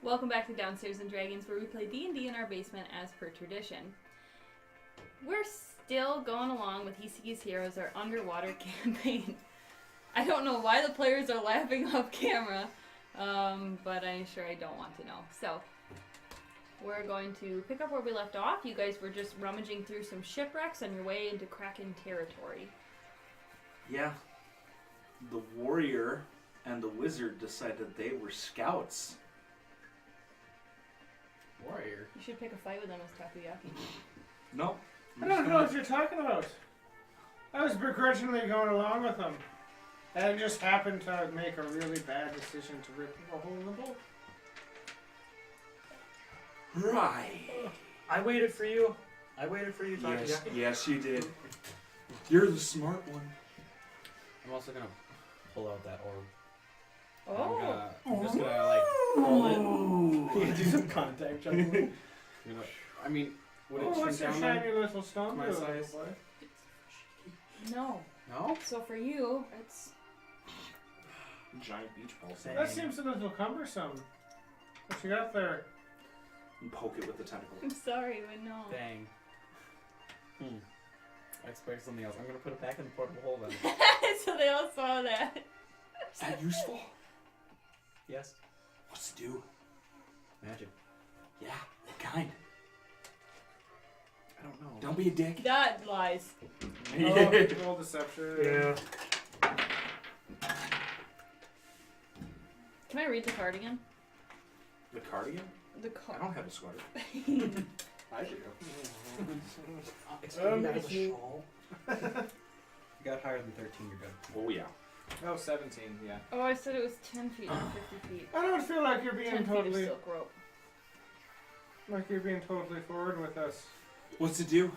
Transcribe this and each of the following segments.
Welcome back to Downstairs and Dragons, where we play D&D in our basement as per tradition. We're still going along with Hisugi's Heroes, our underwater campaign. I don't know why the players are laughing off camera, but I'm sure I don't want to know. So, we're going to pick up where we left off. You guys were just rummaging through some shipwrecks on your way into Kraken territory. Yeah. The warrior and the wizard decided they were scouts. Warrior? You should pick a fight with them as Takoyaki. No. I don't know what you're talking about. I was begrudgingly going along with them. And I just happened to make a really bad decision to rip a hole in the boat. Right. I waited for you. Takoyaki. Yes, you did. You're the smart one. I'm also gonna pull out that orb. Oh! I'm just gonna like hold it. Do some contact juggling. I mean, would it What's your shrink down shiny little stone my do, size? boy? No. No? So for you, it's... Giant beach ball. Dang. That seems a little cumbersome. What you got there? And poke it with the tentacle. I'm sorry, but no. Dang. I expect something else. I'm gonna put it back in the portable hole then. So they all saw that. Is that useful? Yes. What's it do? Magic. Yeah, what kind? I don't know. Don't be a dick. That lies. Roll deception. Yeah. Can I read the card again? The cardigan? The I card. don't have a sweater. I do. Excuse that as a me. shawl. You got higher than 13, you're good. Oh, yeah. Oh, 17, yeah. Oh, I said it was 10 feet, not 50 feet. I don't feel like you're 10 being feet of totally silk rope. forward with us. What's it do?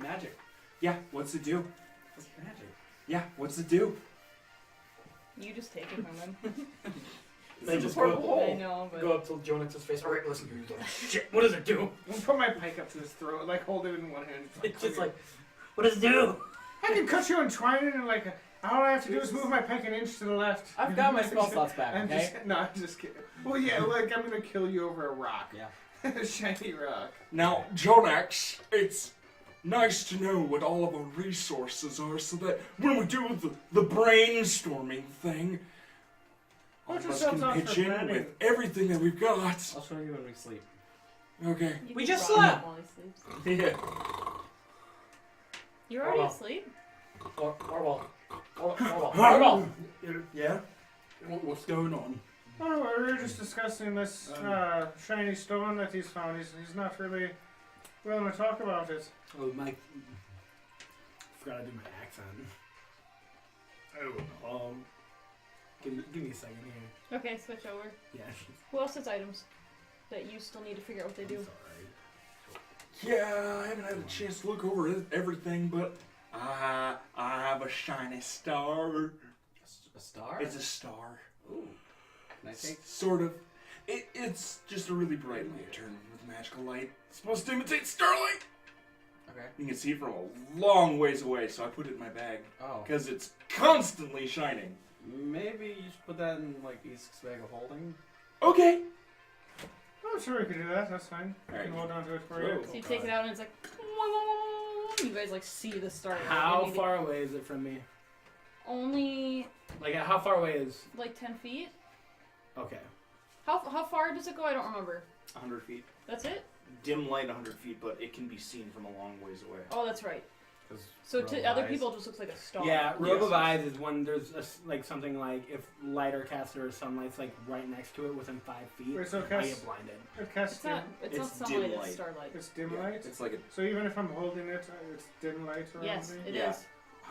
Magic. Yeah, what's it do? What's magic? Yeah, what's it do? You just take it from him. They It's just a go, portable I know, but... go up to Jonix's face. Alright, listen here. Shit, what does it do? I'm gonna put my pike up to his throat, like hold it in one hand. It's just like, what does it do? I can cut you and twine it, and like all I have to do is move my pike an inch to the left. I've got my spell slots back, I'm okay? I'm just kidding. Well, yeah, like I'm gonna kill you over a rock. Yeah. A shiny rock. Now, Jonax, it's nice to know what all of our resources are so that when we do the brainstorming thing, all Put of us yourselves can out pitch for in planning. with everything that we've got. I'll show you when we sleep. Okay. You We can just rock slept. him while he sleeps. Yeah. You're already Oh. asleep? Orbal. Yeah? What's going on? Oh, we were just discussing this shiny stone that he's found. He's not really willing to talk about it. Oh, Mike. Forgot to do my accent. Oh, give me a second here. Okay, switch over. Yeah. Who else has items that you still need to figure out what they do? Yeah, I haven't had a chance to look over everything, but I have a shiny star. A star? It's a star. Ooh. Nice cake. Sort of. It's just a really bright lantern with magical light. It's supposed to imitate starlight. Okay. You can see it from a long ways away, so I put it in my bag. Oh. Because it's constantly shining. Maybe you should put that in, like, East's bag of holding. Okay. Oh, sure, we could do that. That's fine. I Alright. can hold on to it for you. So you take it out and it's like... You guys like see the star. How far away is it from me? Only Like, how far away is... like 10 feet? Okay. How far does it go? I don't remember. 100 feet. That's it? Dim light 100 feet, but it can be seen from a long ways away. Oh, that's right. 'Cause So robe to of other eyes. people, it just looks like a star. Yeah, Robe Yes. of Eyes is when there's like something like if light or caster or sunlight's like right next to it within 5 feet, Wait, so I cast, get blinded. It's not. It's not It's sunlight. dim It's light. starlight. it's dim Yeah, light? It's like a... So even if I'm holding it, it's dim light around Yes, me? it is. Yeah.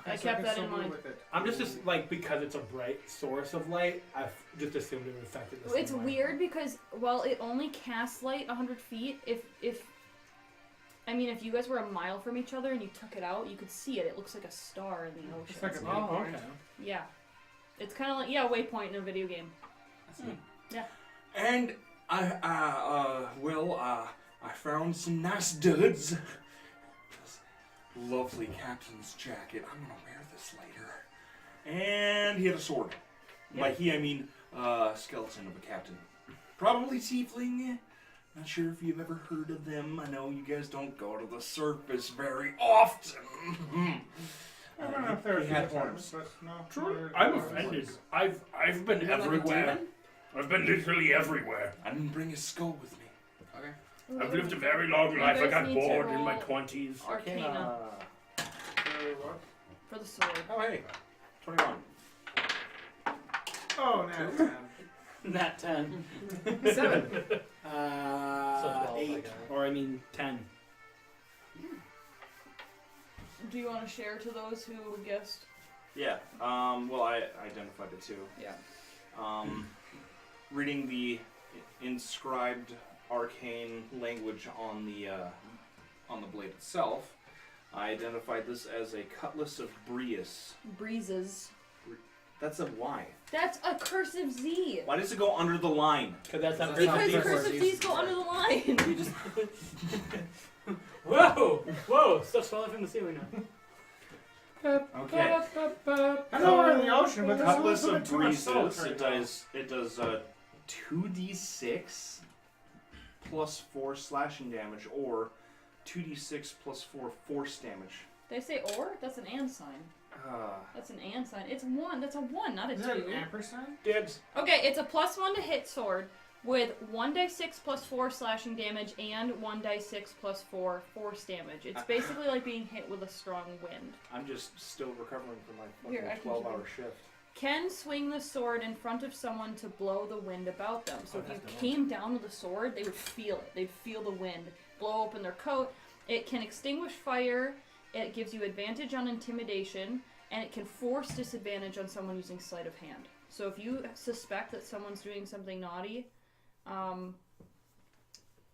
I so kept can that still in move mind. with it. I'm just like because it's a bright source of light, I've just assumed it would affect it the It's same way. weird because it only casts light 100 feet. If you guys were a mile from each other and you took it out, you could see it. It looks like a star in the ocean. It's like a Oh, waypoint. okay. Yeah, it's kind of like a waypoint in a video game. That's neat. Yeah. And I found some nice duds. This lovely captain's jacket. I'm gonna wear this later. And he had a sword. By he, I mean skeleton of a captain. Probably tiefling. Not sure if you've ever heard of them. I know you guys don't go to the surface very often. I went up there a He few had times, horns. but no. True. I'm offended. I've been You're like a everywhere. demon? I've been literally everywhere. I didn't bring a skull with me. Okay. I've lived a very long You life. I guys got need to bored in roll my 20s. Arcana What? for the sword. Oh, hey. 21. Oh, no. Nat 10. 7. So 12, 8. 10. Do you want to share to those who guessed? Yeah. Well, I identified it too. Yeah. Reading the inscribed arcane language on the blade itself, I identified this as a cutlass of Breus. Breezes. That's a Y. That's a cursive Z. Why does it go under the line? Because that's not Because not cursive these. Z's go under the line. Whoa! Whoa! Stuff's falling from the ceiling now. Okay. I know we're in the ocean, but there's a Cutlass little of bit too much salt Breezes. right It does 2d6 plus 4 slashing damage, or 2d6 plus 4 force damage. Did I say or? That's an and sign. That's an and sign. It's 1. That's a 1, not a Is 2. that an ampersand? Dibs. Okay, it's a +1 to hit sword with 1d6 plus 4 slashing damage and 1d6 plus 4 force damage. It's basically like being hit with a strong wind. I'm just still recovering from my Here, I fucking can 12-hour shift. Can swing the sword in front of someone to blow the wind about them. So Oh, if you that's the came down with a sword, they would feel it. They'd feel the wind blow open their coat. It can extinguish fire. It gives you advantage on intimidation, and it can force disadvantage on someone using sleight of hand. So if you suspect that someone's doing something naughty,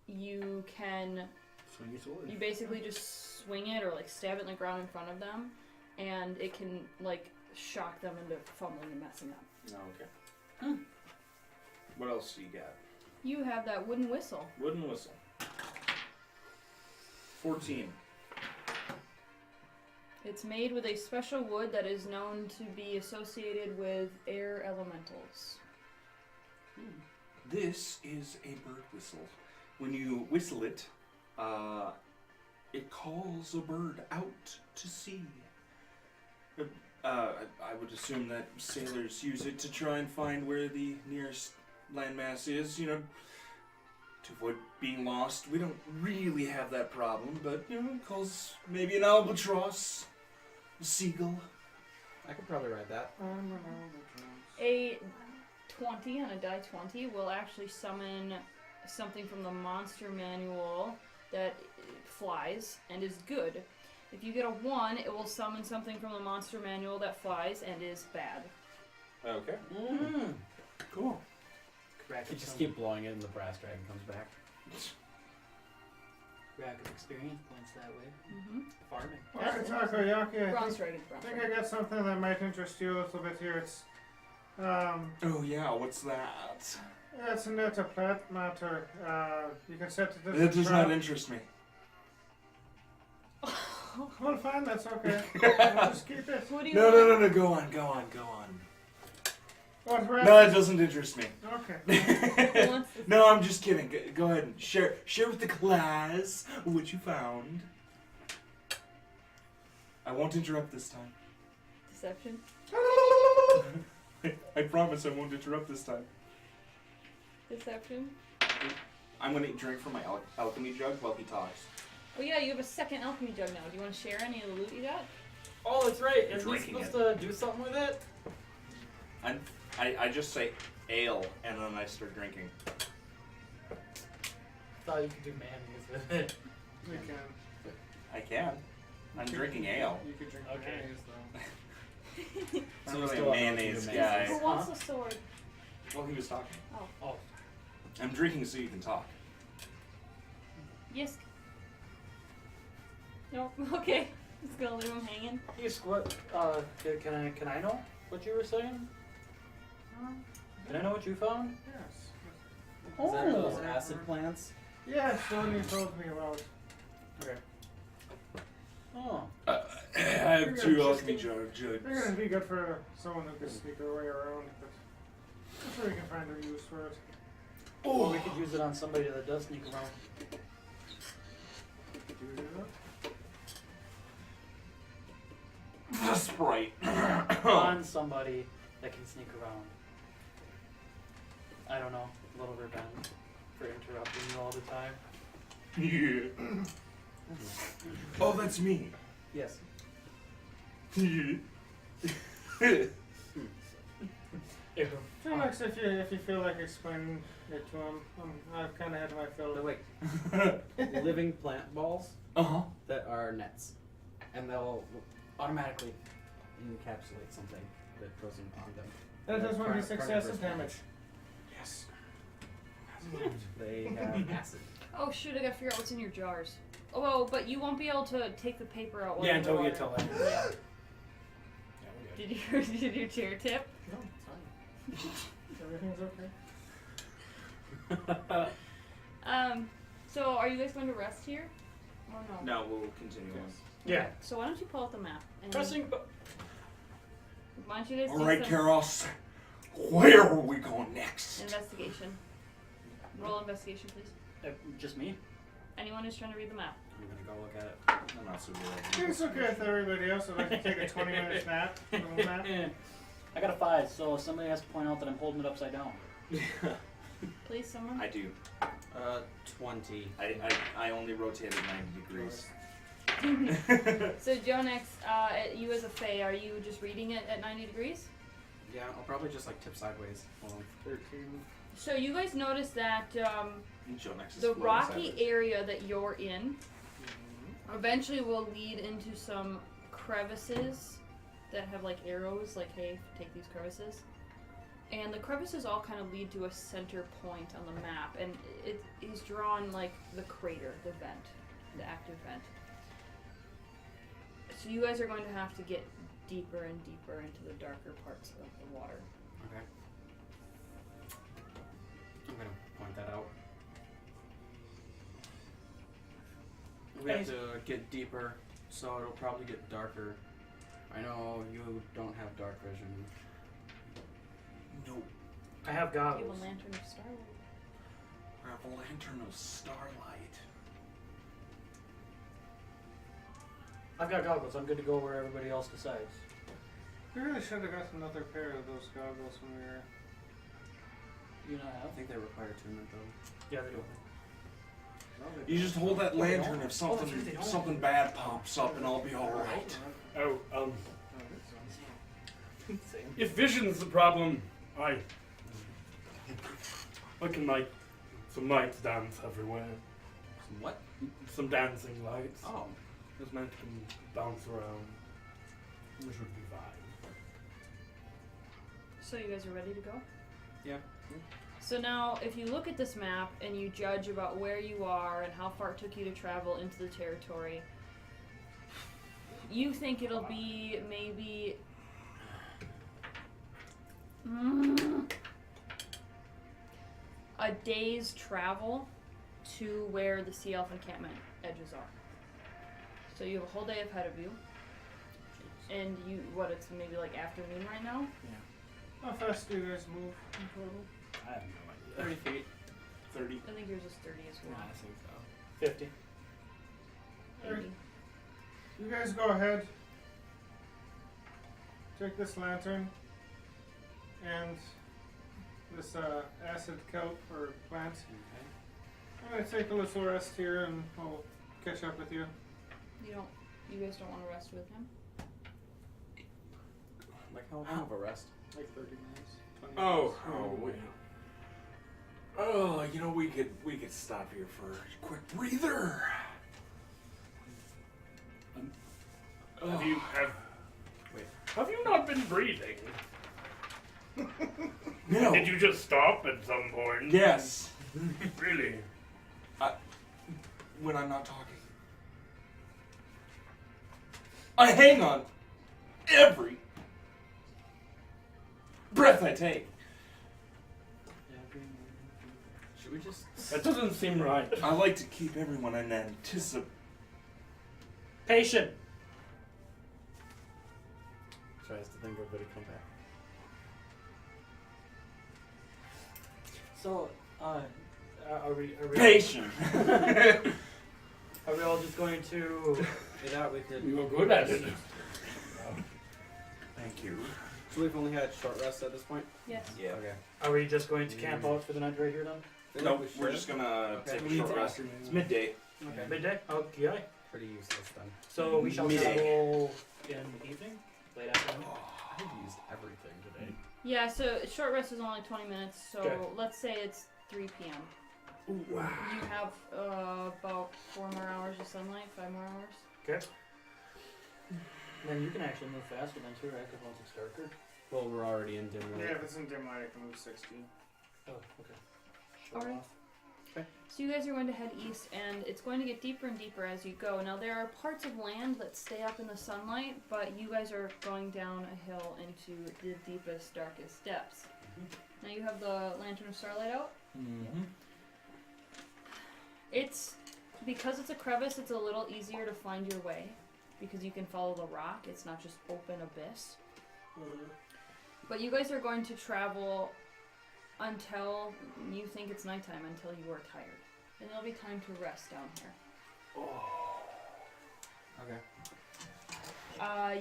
you can Swing your sword. you basically just swing it or like stab it in the ground in front of them, and it can like shock them into fumbling and messing up. Oh, okay. What else do you got? You have that wooden whistle. Wooden whistle. 14. It's made with a special wood that is known to be associated with air elementals. This is a bird whistle. When you whistle it, it calls a bird out to sea. I would assume that sailors use it to try and find where the nearest landmass is, you know, to avoid being lost. We don't really have that problem, but, you know, it calls maybe an albatross, a seagull. I could probably ride that. A 20 on a die 20 will actually summon something from the monster manual that flies and is good. If you get a 1, it will summon something from the monster manual that flies and is bad. Okay. Cool. You just keep blowing it and the brass dragon comes back. Rack of experience points that way. Mm-hmm. Farming. Takoyaki, Bronze dragon. I think I got something that might interest you a little bit here. It's Oh yeah, what's that? it's not a plant matter. You can set it as That a does trap. not interest me. Well, fine, that's okay. I'll just keep it. What do you No, want? no, go on. What, Red? No, it doesn't interest me. Okay. Who wants this? No, I'm just kidding. Go ahead and share with the class what you found. I won't interrupt this time. Deception. I promise I won't interrupt this time. Deception. I'm gonna drink from my alchemy jug while he talks. Oh yeah, you have a second alchemy jug now. Do you want to share any of the loot you got? Oh, that's right. Isn't he Drinking supposed to do something with it? I just say ale and then I start drinking. I thought you could do mayonnaise with it. You can. I can. I'm drinking ale. You could drink Okay. mayonnaise, though. I'm So really still a have to do mayonnaise mayonnaise. guy. Who wants the sword? Well, he was talking. Oh. I'm drinking so you can talk. Yes. Nope. Okay. Just gonna leave him hanging. Yes, what, can I know what you were saying? Can I know what you found? Yes. Is that those acid plants? Yes, the one you told me about. Okay. Oh. I have two alchemy jugs. They're gonna be good for someone who can sneak their way around. But I'm sure we can find a use for it. Or we could use it on somebody that does sneak around. The sprite. On somebody that can sneak around. I don't know. A little revenge for interrupting you all the time. Yeah. Oh, that's me. Yes. Felix, if you feel like explaining it to him, I've kind of had my fill. They're like living plant balls Uh-huh. that are nets, and they'll automatically encapsulate something that goes on them. That does Carnivorous 1d6 acid damage. plants. Yes. They have acid. Oh shoot! I gotta figure out what's in your jars. Oh, well, but you won't be able to take the paper out. while Yeah, you're until we in get the to water. land. Yeah. Yeah, Did your chair tip? No, it's fine. Everything's okay. So are you guys going to rest here? Or no? Now we'll continue on. Yeah. Okay, so why don't you pull out the map? And Pressing. why don't you guys All do right, some Karos. Where are we going next? investigation? Roll investigation, please. Just me? Anyone who's trying to read the map. I'm gonna go look at it. I'm not so good. It's okay if everybody else would like to take a 20-minute nap. Little nap. I got a 5, so somebody has to point out that I'm holding it upside down. Please, someone. I do. 20. I only rotated 90 degrees. So Jonex, you as a Fae, are you just reading it at 90 degrees? Yeah, I'll probably just like tip sideways. Hold on. 13. So you guys notice that Jonex is the floating rocky sideways. area that you're in eventually will lead into some crevices that have like arrows, like, hey, take these crevices. And the crevices all kind of lead to a center point on the map, and it is drawn like the crater, the vent, the active vent. So you guys are going to have to get deeper and deeper into the darker parts of the water. Okay. I'm gonna point that out. We have to get deeper, so it'll probably get darker. I know you don't have dark vision. Nope. I have You have goggles. a lantern of starlight. I have a lantern of starlight. I've got goggles. I'm good to go where everybody else decides. We really should have got another pair of those goggles when we were. You not I have? think they require attunement though. Yeah, they do. You just hold that Oh, they lantern don't. if something Oh, they don't. something bad pops up, and I'll be all right. Oh, if vision's the problem, I can make some lights dance everywhere. Some what? Some dancing lights. Oh. It's meant to bounce around. We should be fine. So you guys are ready to go? Yeah. So now, if you look at this map and you judge about where you are and how far it took you to travel into the territory, you think it'll be maybe a day's travel to where the Sea Elf encampment edges are. So you have a whole day ahead of you, and it's maybe like afternoon right now? How fast do you guys move in total? I have no idea. 30 feet. 30. I think yours is 30 as Yeah, well. I think so. 50. Maybe. You guys go ahead. Take this lantern and this acid kelp or plant. Okay. I'm gonna take a little rest here and I'll catch up with you. You guys don't want to rest with him? Like how long of a rest? Like 30 minutes. 20 Oh, minutes. we could stop here for a quick breather. Have you not been breathing? No. Did you just stop at some point? Yes. Really? When I'm not talking. I hang on every breath I take. Should we just? That doesn't seem right. I like to keep everyone in anticipation. Patient. Tries to think of it to come back. So, are we Patient. Are we all just going to? Hey, that we could. You were good at it. Thank you. So we've only had short rests at this point. Yes. Yeah. Okay. Are we just going to camp out for the night right here then? No, we're just gonna take a short rest. It's midday. Okay. Midday. Okay. Pretty useless then. So we shall Midday. travel in the evening, late afternoon. I've used everything today. Yeah, so short rest is only 20 minutes, so Okay. let's say it's 3 p.m. Wow. You have about 4 more hours of sunlight, 5 more hours. Okay. Then you can actually move faster then too, right? Because once it's darker. Well, we're already in dim light. Yeah, if it's in dim light, I can move 60. Oh, okay. Show Alright. off. So you guys are going to head east, and it's going to get deeper and deeper as you go. Now there are parts of land that stay up in the sunlight, but you guys are going down a hill into the deepest, darkest depths. Now you have the Lantern of Starlight out. Mm-hmm. It's because it's a crevice, it's a little easier to find your way because you can follow the rock. It's not just open abyss. But you guys are going to travel until you think it's nighttime, until you are tired. And there'll be time to rest down here. Okay.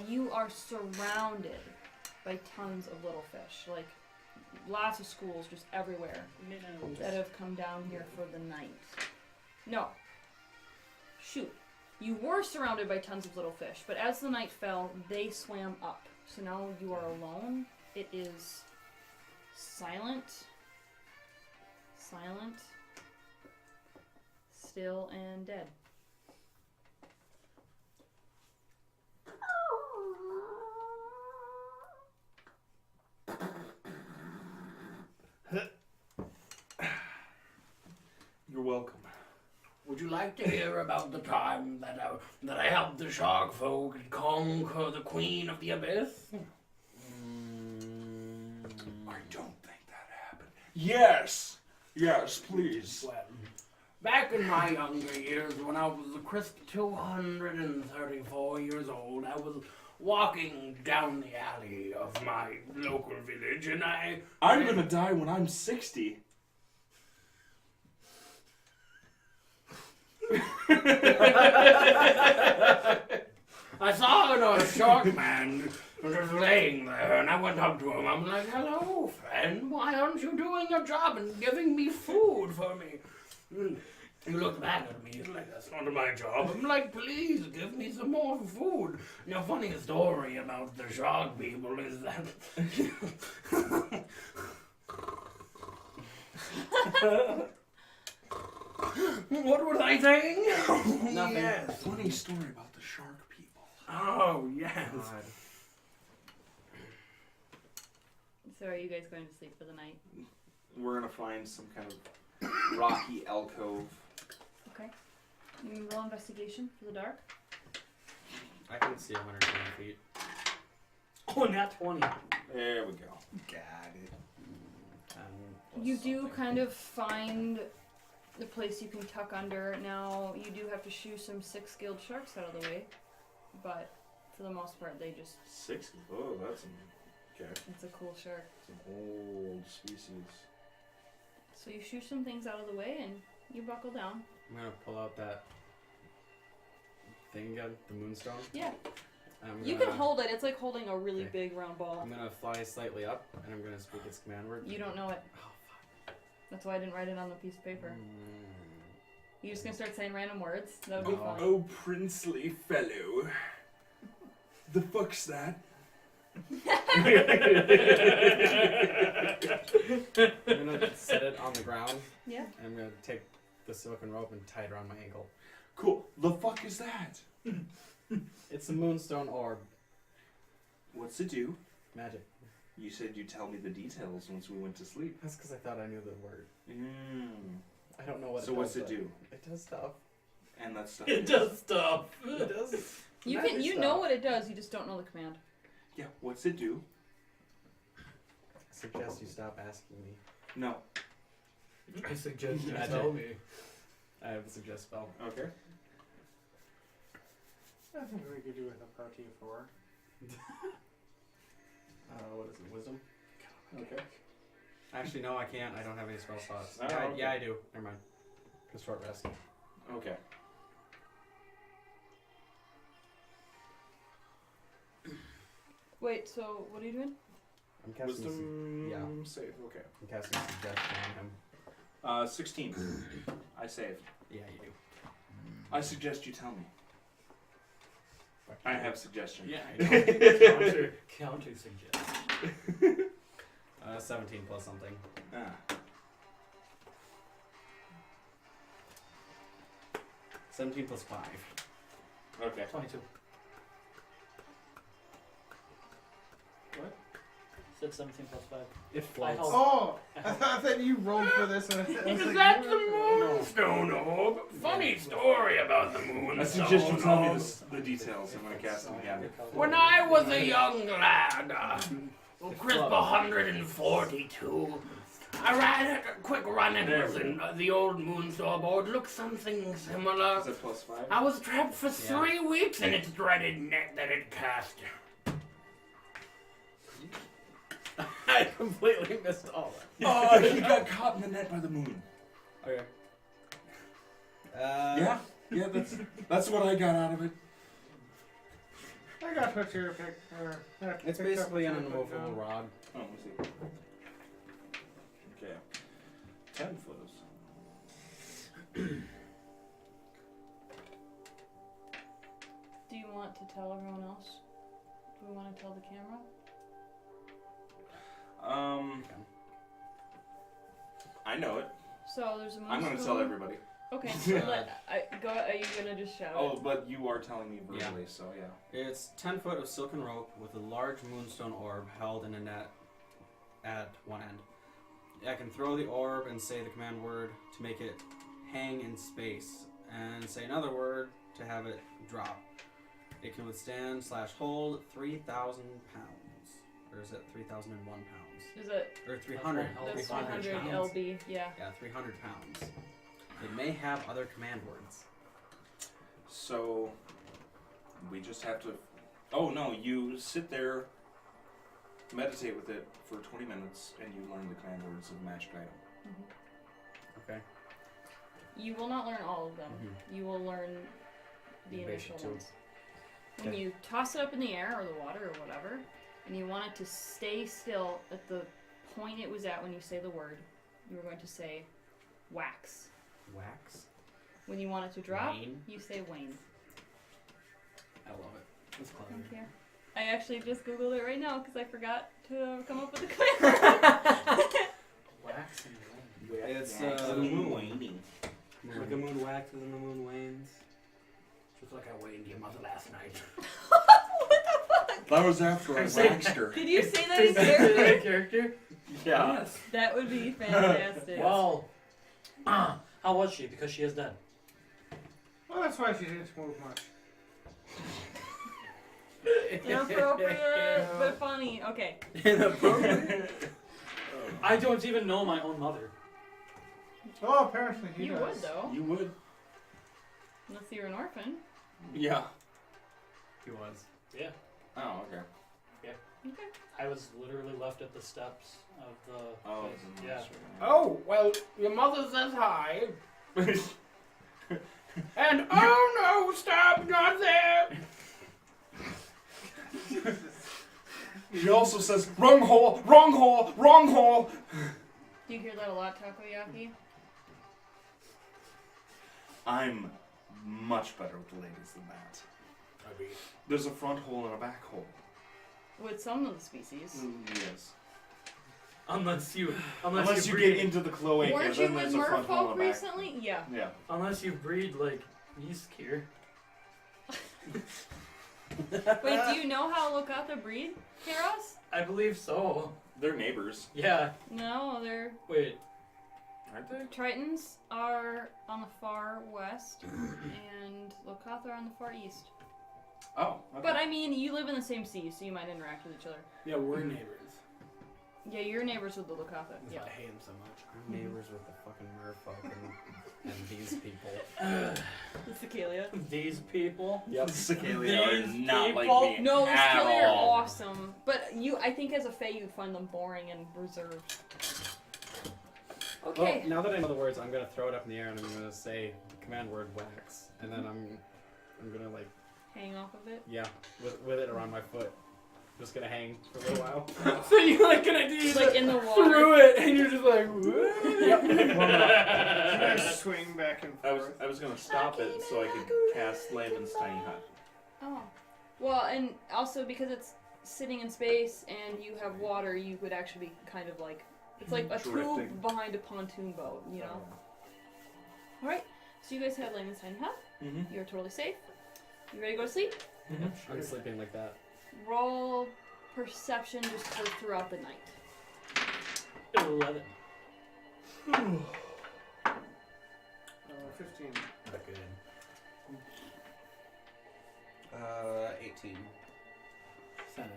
You are surrounded by tons of little fish, like lots of schools just everywhere that have come down here for the night. No. Shoot. You were surrounded by tons of little fish, but as the night fell, they swam up. So now you are alone. It is silent, still, and dead. You're welcome. Would you like to hear about the time that I helped the shark folk conquer the Queen of the Abyss? I don't think that happened. Yes! Yes, please. Well, back in my younger years, when I was a crisp 234 years old, I was walking down the alley of my local village, and I'm gonna die when I'm 60. I saw a shark man just laying there, and I went up to him. I'm like, "Hello, friend. Why aren't you doing your job and giving me food for me?" He looked back at me. He's like, "That's not my job." I'm like, "Please give me some more food." Now, funny story about the shark people is that. What was I saying? Nothing. Yes. Funny story about the shark people. Oh, yes. God. So are you guys going to sleep for the night? We're gonna find some kind of rocky alcove. Okay. You can roll investigation for the dark. I can see 120 feet. Oh, not 20. There we go. Got it. You do kind of find the place you can tuck under. Now, you do have to shoo some 6 skilled sharks out of the way, but for the most part, they just... 6? Oh, that's some... Okay. It's a cool shark. Some old species. So you shoo some things out of the way, and you buckle down. I'm gonna pull out that thing again, the moonstone. Yeah. And I'm You gonna- can hold it. It's like holding a really Okay. big round ball. I'm gonna fly slightly up, and I'm gonna speak its command word. You don't know it. Oh, fuck. That's why I didn't write it on the piece of paper. You just gonna start saying random words? That would be Oh. fun. Oh, princely fellow. The fuck's that? I'm gonna set it on the ground, Yeah. and I'm gonna take the silicone rope and tie it around my ankle. Cool. The fuck is that? It's a moonstone orb. What's it do? Magic. You said you'd tell me the details once we went to sleep. That's because I thought I knew the word. Mm. I don't know what So it does. what's it though. do? It does stuff. And that stuff. It does stuff. It does. You magic can. You stuff. know what it does. You just don't know the command. Yeah, what's it do? I suggest you stop asking me. No. I suggest you Magic. tell me. I have a suggest spell. Okay. I think we could do with a party of 4. What is it? Wisdom? Okay. Actually, no, I can't. I don't have any spell slots. Oh, Yeah, okay. yeah, I do. Never mind. Just short rest. Okay. Wait, so what are you doing? I'm casting. Wisdom Yeah. save. Okay. I'm casting suggestion on him. 16. I saved. Yeah, you do. I suggest you tell me. I have suggestion. Yeah, I know. Counter suggest. 17 plus something. Ah. 17 plus 5. Okay. 22. What? Said 17 plus 5. It floats. Oh, I thought you rolled for this. And I was Is like, that you the were- moonstone orb? Funny story about the moonstone I suggest you tell me orb. the details. I'm gonna cast them again. When I was a young lad, crisp 142, I ran a quick run-in with the old moonstone orb. Looked something similar. Is that plus 5? I was trapped for 3 weeks in its dreaded net that it cast. I completely missed all that. Oh, he got caught in the net by the moon. Okay. Yeah, that's what I got out of it. I got what you're pick. It's basically an immovable rod. Oh, let's see. Okay. 10 foot. Do you want to tell everyone else? Do we want to tell the camera? I know it. So there's a moonstone. I'm gonna tell everybody. Okay, so are you gonna just shout Oh, it? but you are telling me verbally, so yeah. It's 10 foot of silken rope with a large moonstone orb held in a net at one end. I can throw the orb and say the command word to make it hang in space, and say another word to have it drop. It can withstand / hold 3,000 pounds. Or is it 3,001 pounds? Is it? Or 300. That's 300 300 pounds. LB, yeah. Yeah, 300 pounds. It may have other command words. So we just have to. Oh no! You sit there, meditate with it for 20 minutes, and you learn the command words of the magic item. Mm-hmm. Okay. You will not learn all of them. Mhm. You will learn the The initial basic two. ones. When Okay. you toss it up in the air or the water or whatever, and you want it to stay still at the point it was at when you say the word, you are going to say wax. Wax. When you want it to drop, Wane. you say wane. I love it. That's clever. Thank you. I actually just googled it right now because I forgot to come up with a command. Wax and wind. It's the moon waning. like a moon waxes and the moon wanes. Just like I waned your mother last night. That was after I waxed her. Did you say that in character? Character? Yeah. That would be fantastic. Well, how was she? Because she is dead. Well, that's why she didn't move much. Inappropriate, but funny. Okay. I don't even know my own mother. Oh, apparently he You does. would, though. You would. Unless you're an orphan. Yeah. He was. Yeah. Oh, okay. Okay. I was literally left at the steps of the Oh, place. it's a Yeah. monster. Oh, well, your mother says hi. And oh no, stop, not there. She also says, wrong hole, wrong hole, wrong hole. Do you hear that a lot, Takoyaki? I'm much better with the ladies than that. There's a front hole and a back hole. With some of the species. Yes. Unless you Unless you breed, get into the cloaca, Weren't you then with there's a front hole merfolk and a back. recently? Yeah. Yeah. unless you breed like Yeaskier. Wait, do you know how Lokatha breed, Karos? I believe so. They're neighbors, Yeah. No, they're Wait. aren't they? Tritons are on the far west, and Lokatha are on the far east. Oh, okay. But I mean, you live in the same sea, so you might interact with each other. Yeah, we're neighbors. Yeah, you're neighbors with the Lokatha. That's Yeah. why I hate him so much. I'm neighbors with the fucking merfolk and these people. The Cicalia. These people. Yep. Cicalia are These not like people? me No, the at Cicalia are all. awesome. But I think as a Fae, you'd find them boring and reserved. Okay. Well, now that I know the words, I'm gonna throw it up in the air and I'm gonna say the command word wax, and then I'm gonna like Hang off of it. with it around my foot. Just gonna hang for a little while. So you're like gonna do Like in the water. through it, and you're just like, Yep. You guys swing back and forth. I was gonna stop it so I could cast Layman's Tiny Hut. Oh. Well, and also because it's sitting in space and you have water, you would actually be kind of like, it's like a Drifting. tube behind a pontoon boat, you know? Alright, so you guys have Layman's Tiny Hut. Mm-hmm. You're totally safe. You ready to go to sleep? I'm sleeping like that. Roll perception just for throughout the night. 11. 15. Not good. 18. 7.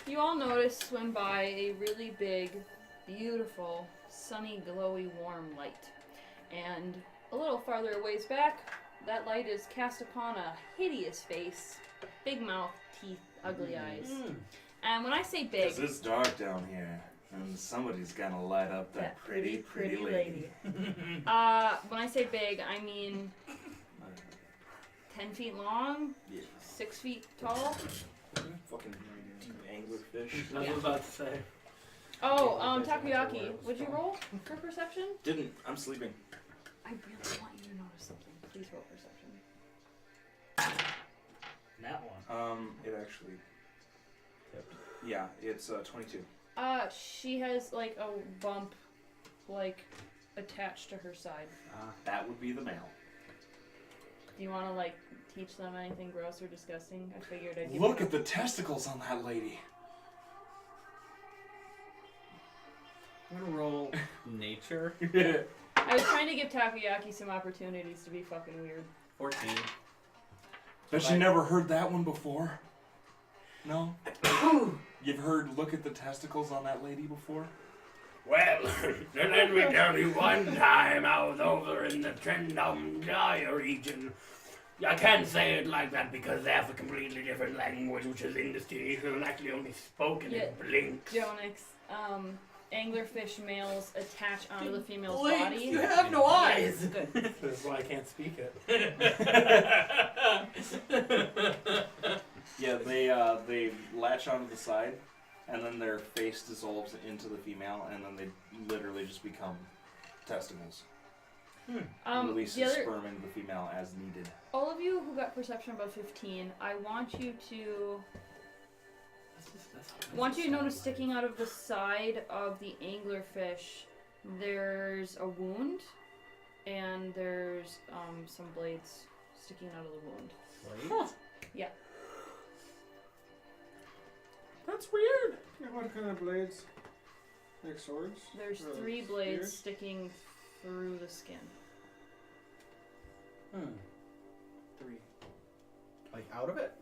You all notice swim by a really big, beautiful, sunny, glowy, warm light. And a little farther a ways back, that light is cast upon a hideous face, big mouth, teeth, ugly eyes. And when I say big, 'Cause it's dark down here, and somebody's gonna light up that pretty lady. when I say big, I mean 10 feet long, Yeah. 6 feet tall. Fucking deep anglerfish. I was about to say. Oh, Takoyaki, would you roll for perception? Didn't. I'm sleeping. I really want you to notice something. Please roll perception. That one. It actually tipped. Yeah, it's 22. She has like a bump, like attached to her side. That would be the male. Do you want to like teach them anything gross or disgusting? I figured I'd give Look you at the testicles on that lady. I'm gonna roll nature. I was trying to give Takoyaki some opportunities to be fucking weird. 14. Bet you never heard that one before? No? You've heard look at the testicles on that lady before? Well, let me tell you, one time I was over in the Trendom region. I can't say it like that because they have a completely different language, which is indistinguishable and actually only spoken Yeah. in blinks. Jonix, anglerfish males attach onto the female's Blinks, body. you have no eyes! Good. That's why I can't speak it. Yeah, they latch onto the side, and then their face dissolves into the female, and then they literally just become testicles. Release The other, sperm into the female as needed. all of you who got perception above 15, I want you to notice sticking out of the side of the anglerfish, there's a wound, and there's some blades sticking out of the wound. Blades? Yeah. That's weird. Yeah, what kind of blades? Like swords? There's Or 3 blades spears? sticking through the skin. 3. Like out of it?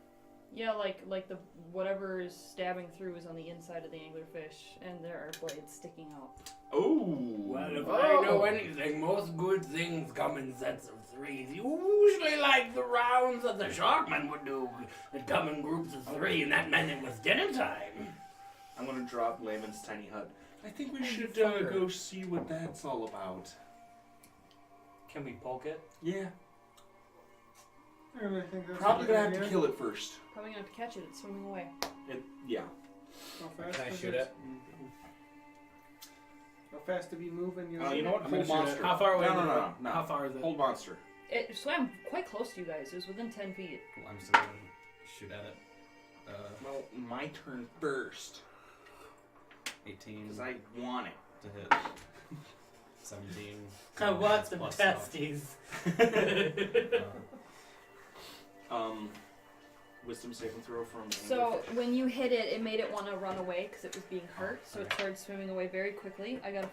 Yeah, like the whatever is stabbing through is on the inside of the anglerfish, and there are blades sticking out. Oh. Well, if I know anything, most good things come in sets of 3s. Usually like the rounds that the Sharkmen would do. They'd come in groups of 3, and that meant it was dinner time. I'm gonna drop Layman's Tiny Hut. I think we should fucker. go see what that's all about. Can we poke it? Yeah. I really think that's Probably a gonna good have to idea. kill it first. Probably gonna have to catch it. It's swimming away. Yeah. How fast Can I is shoot it? How fast to be moving? You know what? I'm gonna Hold shoot monster. it. How far away No, is no, it? no, no. How far is it? Hold monster. It swam quite close to you guys. It was within 10 feet. Well, I'm just gonna shoot at it. Well, my turn first. 18 Because I want it. to hit. 17. I want some plus testes. Wisdom saving throw from So anglerfish. when you hit it, it made it want to run away because it was being hurt. So it started swimming away very quickly. I got a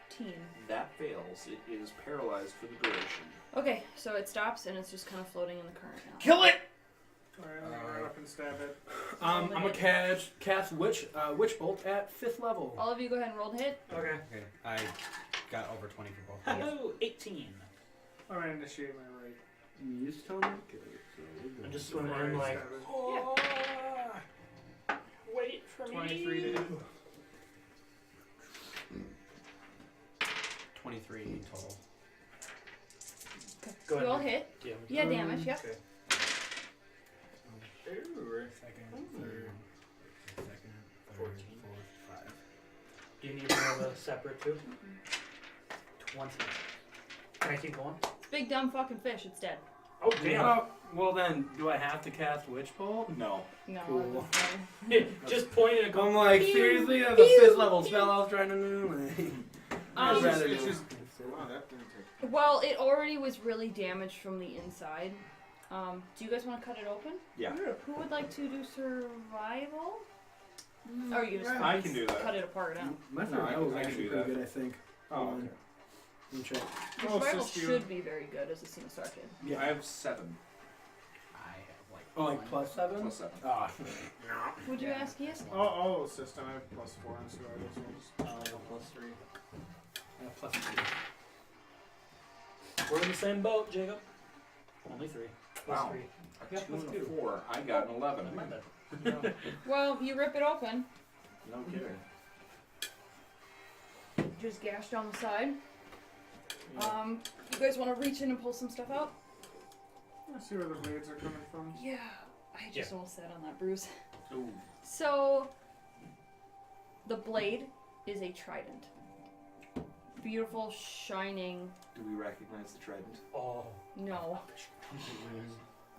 15. That fails. It is paralyzed for the duration. Okay, so it stops and it's just kind of floating in the current now. Kill it! Alright, I'm gonna run up and stab it. I'm gonna cast Witch Bolt at 5th level. All of you go ahead and roll to hit. Okay. Okay, I got over 20 for both. of these. Oh, 18. I'm gonna initiate my raid. You just tell me. I'm just swimming in like, Wait for 23 to hit. 23 total. Go ahead. You all hit. Damage. Yeah, damage, yep. Okay. Second, third, 14. fourth, 5. Do you need another separate too? 20. Can I keep going? Big dumb fucking fish, it's dead. Oh damn! Oh, well then, do I have to cast Witch Bolt? No. No, Cool. Just pointing and going. I'm like, Pew, seriously? That's a pew, 5th level spell I was trying to do? Like, I'd Um, rather it's do just- it. Wow, that didn't take. Well, it already was really damaged from the inside. Do you guys want to cut it open? Yeah. Who would like to do survival? Or you just I can do that. cut it apart now? My No, survival was I can actually do pretty that. good, I think. Oh, okay. Let me check. Oh, Survival assist you. should be very good as a scene started. I have 7 I have like. Oh, like one. plus 7? plus 7. Ah. Would you ask yes? Oh, system. I have +4 on survival, so I'll just Plus 3. Yeah, plus 3. We're in the same boat, Jacob. Only 3. Plus Wow. 3. A Yeah, 2 let's and do a it. 4. I got an 11. I mind that. Well, you rip it open. No kidding. Just gash down the side. You guys want to reach in and pull some stuff out? I see where the blades are coming from. Yeah. I just almost sat on that bruise. Ooh. So, the blade is a trident. Beautiful, shining. Do we recognize the trident? Oh. No,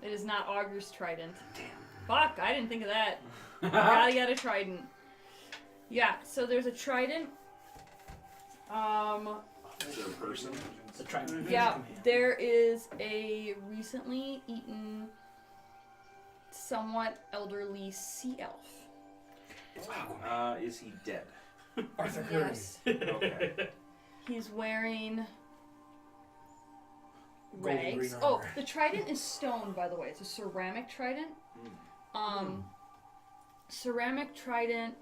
it is not Augur's trident. Damn. Fuck, I didn't think of that. Gotta get a trident. Yeah, so there's a trident. Is it a person? The trident. Yeah, there is a recently eaten, somewhat elderly sea elf. Is he dead? Arthur Yes. Okay. He's wearing Golden rags. green Oh, armor. the trident is stone, by the way. It's a ceramic trident. Ceramic trident,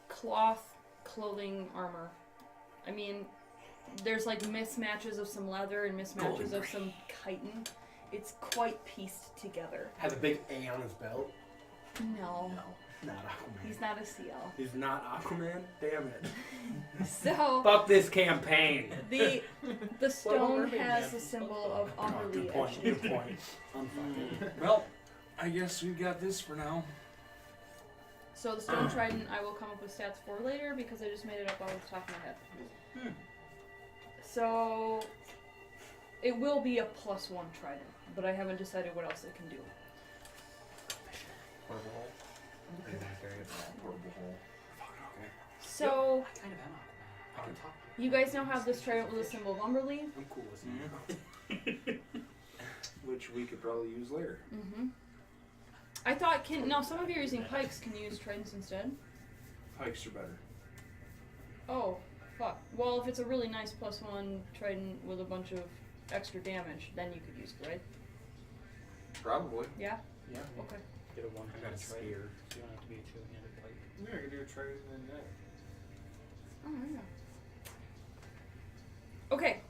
cloth, clothing, armor. I mean, there's like mismatches of some leather and mismatches of some chitin. It's quite pieced together. Has a big A on his belt. No, Not Aquaman. he's not a sea elf. He's not Aquaman? Damn it. So Fuck this campaign. the stone mermaid has man? the symbol of Oh, Umberly good point. etched Good into it. point. Unfucking. Well, I guess we've got this for now. So the stone trident, I will come up with stats for later because I just made it up off the top of my head. So it will be a +1 trident, but I haven't decided what else it can do. Portable hole. Portable hole. So I kind of am Aquaman. I can talk. you guys now have this trident with a symbol of Umberly. I'm cool with you. Which we could probably use later. Mm-hmm. I thought now some of you are using pikes. Can you use tridents instead? Pikes are better. Oh, fuck. Well, if it's a really nice +1 trident with a bunch of extra damage, then you could use it, right? Probably. Yeah? Yeah. Okay. Get a one I got a handed trident. spear. So you don't have to be a two-handed plate. Yeah, I could do a trident and then Oh, yeah. Okay.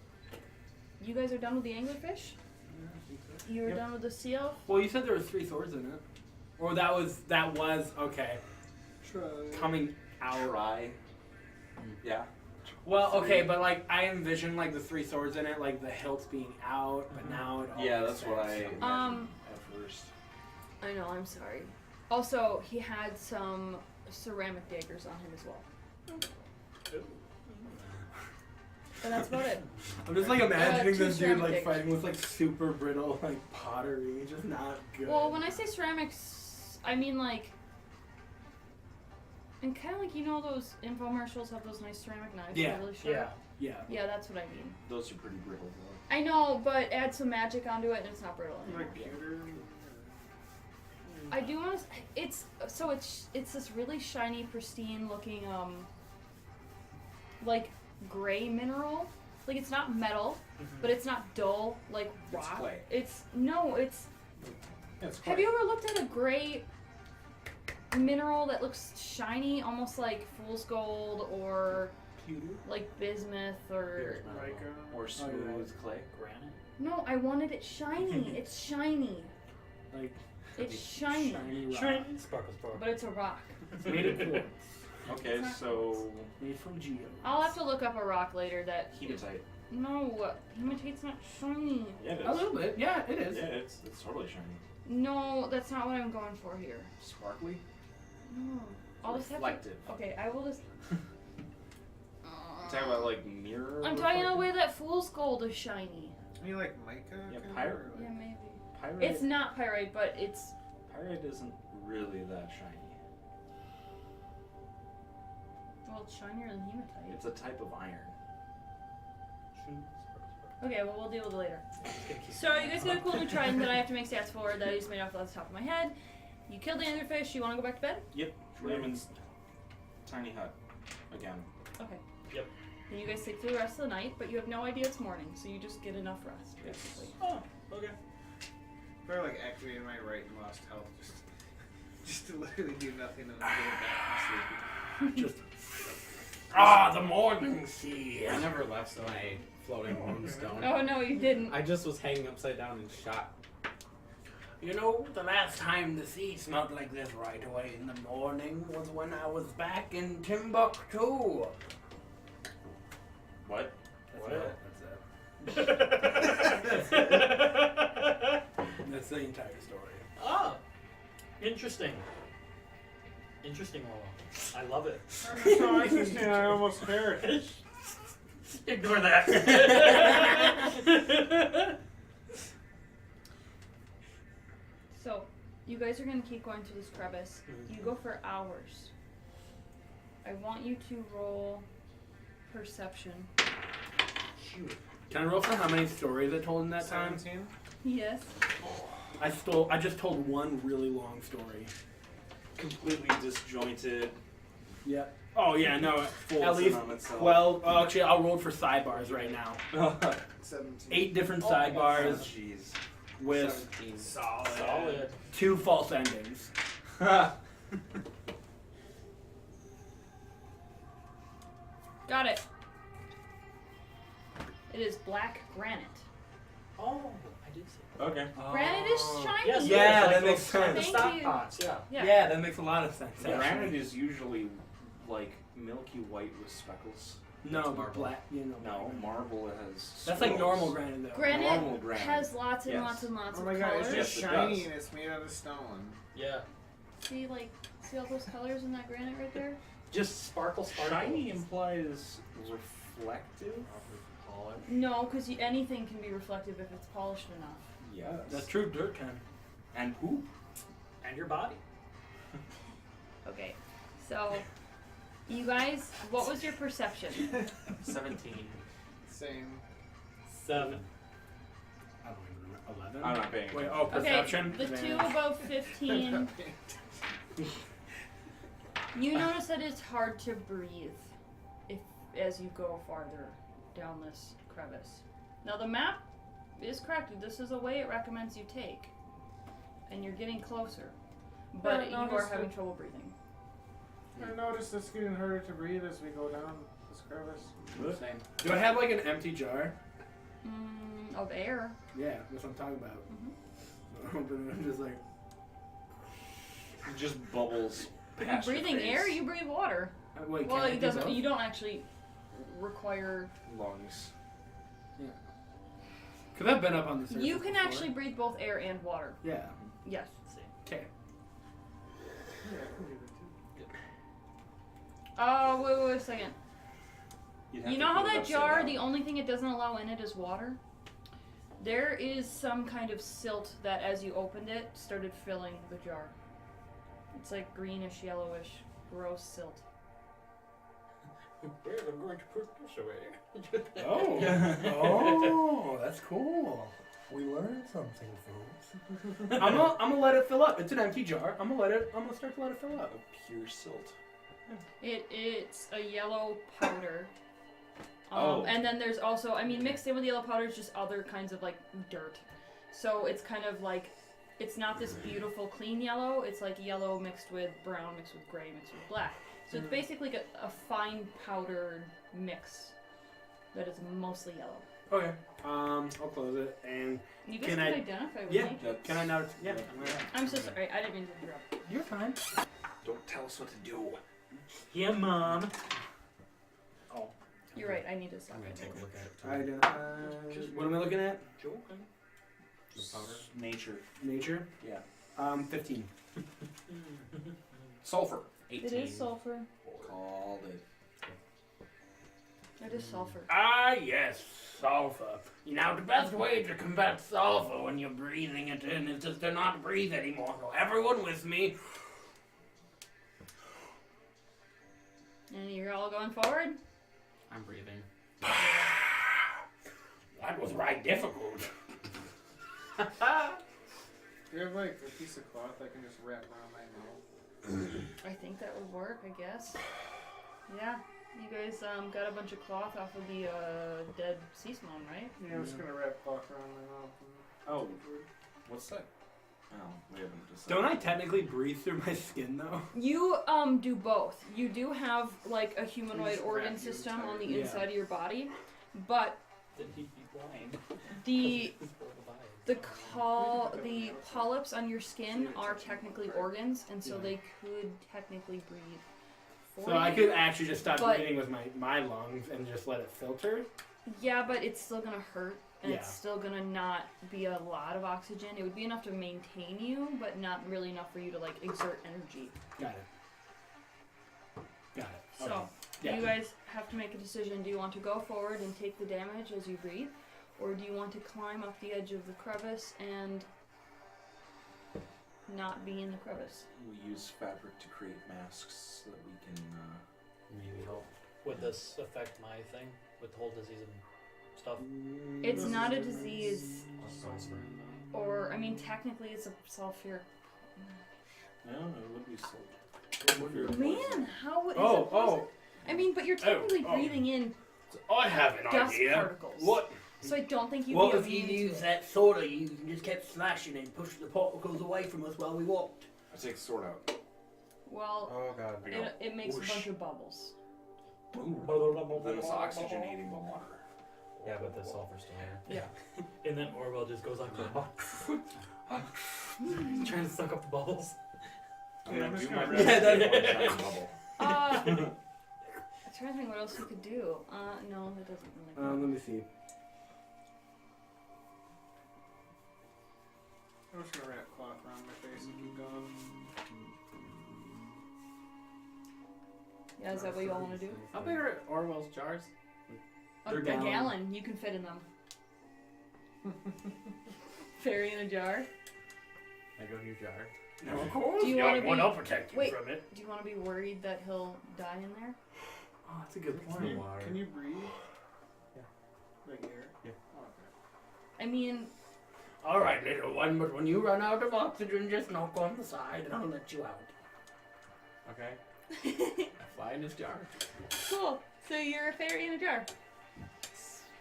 You guys are done with the anglerfish? You're Yep. done with the sea elf? Well, you said there were 3 swords in it. Or that was okay. Try. Coming out. Try. Yeah. Well, okay, but like I envision like the 3 swords in it, like the hilts being out, but now it all Yeah, makes that's what I sense. imagined at first. I know, I'm sorry. Also, he had some ceramic daggers on him as well. And that's about it. I'm just like imagining 2 this dude ceramic like daggers. fighting with like super brittle like pottery, just not good. Well, when I say ceramics, I mean like... And kind of like, you know those infomercials have those nice ceramic knives? that are Yeah, really sharp? Yeah. yeah. Yeah, that's what I mean. Those are pretty brittle though. I know, but add some magic onto it and it's not brittle anymore. Like pewter. I do want to. It's this really shiny, pristine looking like gray mineral. Like it's not metal, but it's not dull like rock. It's clay. It's no, it's. That's Have you ever looked at a gray mineral that looks shiny, almost like fool's gold or Pewter? like bismuth or? Or smooth clay. Granite. No, I wanted it shiny. It's shiny. Like It's shiny, shiny rock. Sparkle, sparkle. but it's a rock. It's made of quartz. Okay, It's not so Made from geodes. I'll have to look up a rock later that. hematite. No, hematite's not shiny. Yeah, it is. A little bit. Yeah, it is. Yeah, it's totally shiny. No, that's not what I'm going for here. Sparkly. No. I'll just have to. Reflective. Okay, I will just. Talking about like mirror. I'm talking about the way that fool's gold is shiny. You like mica? Yeah, kinda, pirate. or like- Yeah, maybe. Pyrite. It's not pyrite, but it's. Pyrite isn't really that shiny. Well, it's shinier than hematite. It's a type of iron. Okay, well, we'll deal with it later. So, you guys got a cool new trident that I have to make stats for that I just made off the top of my head. You killed the anotherfish. You want to go back to bed? Yep. Raymond's tiny hut again. Okay. Yep. Then you guys sleep through the rest of the night, but you have no idea it's morning, so you just get enough rest, Yes. basically. Oh, okay. Or like activating my right and lost health just to literally do nothing and then get back from sleep. Just. Ah, the morning sea. I never left, so I floating moonstone. Oh, no, you didn't. I just was hanging upside down and shot. You know, the last time the sea smelled like this right away in the morning was when I was back in Timbuktu. What? That's it. That's the entire story. Oh, interesting. Interesting, Lolo. I love it. That's so interesting, I almost perished. Ignore that. So, you guys are going to keep going through this crevice. You go for hours. I want you to roll perception. Shoot. Can I roll for how many stories I told in that time? 17? Yes. I just told one really long story. Completely disjointed. Yeah. Oh yeah, no. Folds At least in on itself. 12. Oh, actually, I'll roll for sidebars right now. 17. 8 different Oh, sidebars jeez. with 17. Solid. 2 false endings. Got it. It is black granite. Oh, I did see that. Okay. Granite is shiny. Yes, Yeah, yes, that like makes those- like sense. The Thank stock you. pots, yeah. Yeah. That makes a lot of sense. The actually. granite is usually like milky white with speckles. No, but marble. black. You know. No, marble has. That's like swirls. normal granite though. Granite Normal granite. has lots and Yes. lots and lots Oh of my god, colors. it's just Yes, it shiny does. and it's made out of stone. Yeah. See, all those colors in that granite right there? Just sparkle, sparkle. Shiny implies reflective. Polish. No, because anything can be reflective if it's polished enough. Yes. That's true. Dirt can. And poop. And your body. Okay, so you guys, what was your perception? 17. Same. 7. I don't even know. 11. I'm not paying. Wait. Oh, perception. Okay, the two above 15. You notice that it's hard to breathe as you go farther down this crevice. Now the map is correct. This is a way it recommends you take, and you're getting closer, but you are having trouble breathing. I noticed it's getting harder to breathe as we go down this crevice. Same. Do I have like an empty jar? Of air. Yeah, that's what I'm talking about. Mhm. So I'm just like. It just bubbles. If you're past your breathing face. air, you breathe water. Wait, Well, can I it do doesn't. both? You don't actually require. lungs. Because I've been up on the surface. You can before. actually breathe both air and water. Yeah. Yes. Okay. Yeah, I can do that too. Oh, wait a second. You'd have You to know how put it that upside jar, down. the only thing it doesn't allow in it is water? There is some kind of silt that, as you opened it, started filling the jar. It's like greenish, yellowish, gross silt. We're going to put this away. Oh. Oh, that's cool. We learned something, folks. I'm gonna let it fill up. It's an empty jar. I'm gonna start to let it fill up. Pure silt. It's a yellow powder. Oh. And then there's also, I mean, mixed in with yellow powder is just other kinds of, like, dirt. So it's kind of like, it's not this beautiful, clean yellow. It's like yellow mixed with brown, mixed with gray, mixed with black. So it's basically like a fine powdered mix that is mostly yellow. Okay. I'll close it and You guys Can can I- identify with yeah. me. Can I now? Yeah. I'm so sorry. I didn't mean to interrupt. You're fine. Don't tell us what to do. Yeah, Mom. Oh. You're right. I need to stop. I'm gonna take a look at it. Too. I don't. What am I looking at? Joking. The powder. Nature. Nature. Yeah. 15. Sulfur. 18. It is sulfur. Called it. It is sulfur. Ah, yes, sulfur. Now, the best way to combat sulfur when you're breathing it in is just to not breathe anymore. So, everyone with me. And you're all going forward? I'm breathing. That was right difficult. Do you have like a piece of cloth I can just wrap around my mouth? I think that would work, I guess. Yeah. You guys got a bunch of cloth off of the dead sea swan, right? Yeah, I'm just gonna wrap cloth around my mouth. Oh, what's that? Oh, we haven't decided. Don't I technically breathe through my skin, though? You do both. You do have like a humanoid Just organ wrap you system on the Yeah. inside of your body, but Then he'd be blind. the the polyps on your skin are technically organs, and so they could technically breathe for So you. I could actually just stop But- breathing with my lungs and just let it filter? Yeah, but it's still gonna hurt, and it's Yeah. still gonna not be a lot of oxygen. It would be enough to maintain you, but not really enough for you to like exert energy. Got it. Got it. So Okay. Yeah. you guys have to make a decision. Do you want to go forward and take the damage as you breathe, or do you want to climb up the edge of the crevice and not be in the crevice? We use fabric to create masks so that we can. Maybe help. Would this affect my thing with the whole disease and stuff? It's not a disease, Sulfur. or I mean, technically it's a sulfuric. I don't know. It would be so. Man, how is it Oh, poison? I mean, but you're technically oh. breathing in I have an dust idea. particles. What? So I don't think you'd What be if you immune to use it. that sword you and just kept slashing and pushing the particles away from us while we walked? I take the sword out. Well, Oh god. I go. it makes whoosh. a bunch of bubbles. Then it's oxygenating the water. Yeah, but the sulfur's still there. And then Orwell just goes like, trying to suck up the bubbles. I'm Yeah, gonna I'm do just my gonna best wrap to it. get one giant bubble. I'm trying to think what else you could do. No, that doesn't really Let me see. I'm just gonna wrap cloth around my face and keep going. Yeah, is that what you all want to do? How big are Orwell's jars? A They're gallon. gallon. You can fit in them. Fairy in a jar. I go to your jar. No, of course. Do you wanna be- I'll protect you Wait. from it. Do you want to be worried that he'll die in there? Oh, that's a good It's point. the water. Can you breathe? Yeah. Like air? Yeah. Oh, okay. I mean, All right, little one, but when you run out of oxygen, just knock on the side and I'll let you out. Okay. I fly in this jar. cool. So you're a fairy in a jar.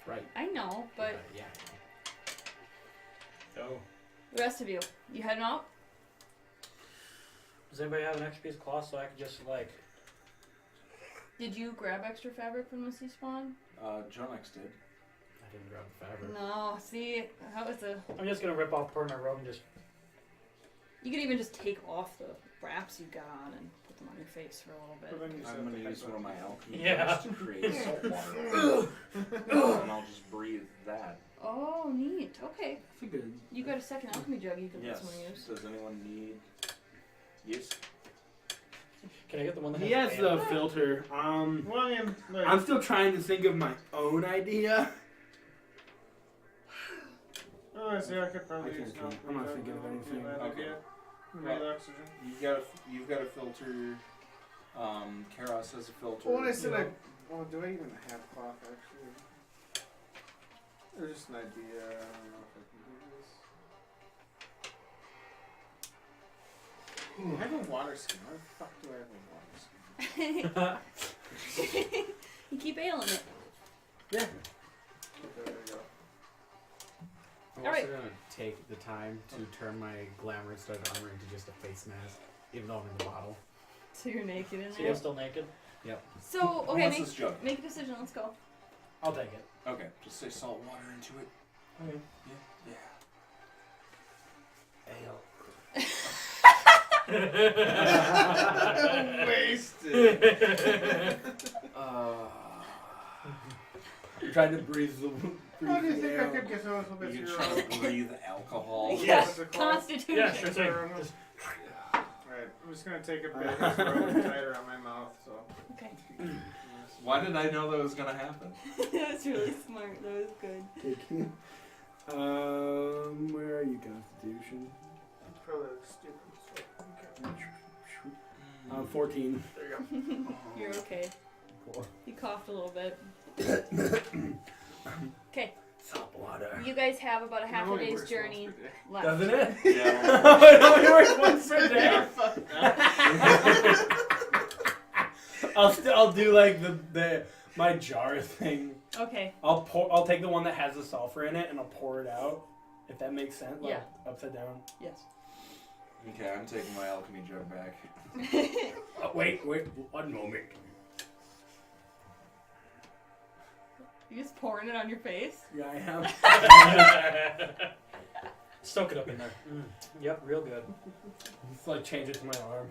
Right. I know, but Yeah. Oh. the rest of you heading out? Does anybody have an extra piece of cloth so I could just like... Did you grab extra fabric from the sea spawn? John X did. I didn't grab the fabric. No. See, how is a? I'm just gonna rip off part of my robe and just... You could even just take off the wraps you got on and put them on your face for a little But bit. then you I'm said gonna the use one of my alchemy Yeah. jars to create salt water. And I'll just breathe that. Oh, neat. Okay. That's a good. You got a second alchemy jug you can Yes. let someone use. Does anyone need? Yes. Can I get the one that He has has the the filter. Well, I mean, like, I'm still trying to think of my own idea. oh, I see. I could probably I use can't think. I'm not thinking of anything. Okay. Well, oxygen. You've got a filter. Karos has a filter. Well, when I said well, do I even have cloth actually? It was just an idea. I don't know if I can do this. I have a water skin. Why the fuck do I have a water skin? You keep ailing it. Okay, there we go. I'm All also right. gonna take the time to turn my glamorous studded armor into just a face mask, even though I'm in the bottle. So you're naked in So there. you're still naked? So Who okay, wants this jug? make a decision. Let's go. I'll take it. Okay, just say salt water into it. Okay. Yeah. Wasted. I'm trying to breathe the. How do you breathe think the I air. could get a little bit You zero? try to breathe alcohol. Yes. What's it called? Constitution. Yeah, sure thing. Just- Alright, I'm just gonna take a bit of this rubber tighter on my mouth, so. Okay. Why did I know that was gonna happen? That was really smart. That was good. Taking. Where are you, Constitution? Probably stupid. So, 14. there you go. You're okay. Cool. You coughed a little bit. Okay. Salt water. You guys have about a half a Only day's works journey once per day. left. Doesn't it? Yeah. It only works once per day. I'll do like the my jar thing. Okay. I'll take the one that has the sulfur in it and I'll pour it out. If that makes sense. Like, Yeah. Upside down. Yes. Okay, I'm taking my alchemy jug back. Wait, one moment. You just pouring it on your face? Yeah, I am. Soak it up in there. Yep, real good. Just like change it to my arm.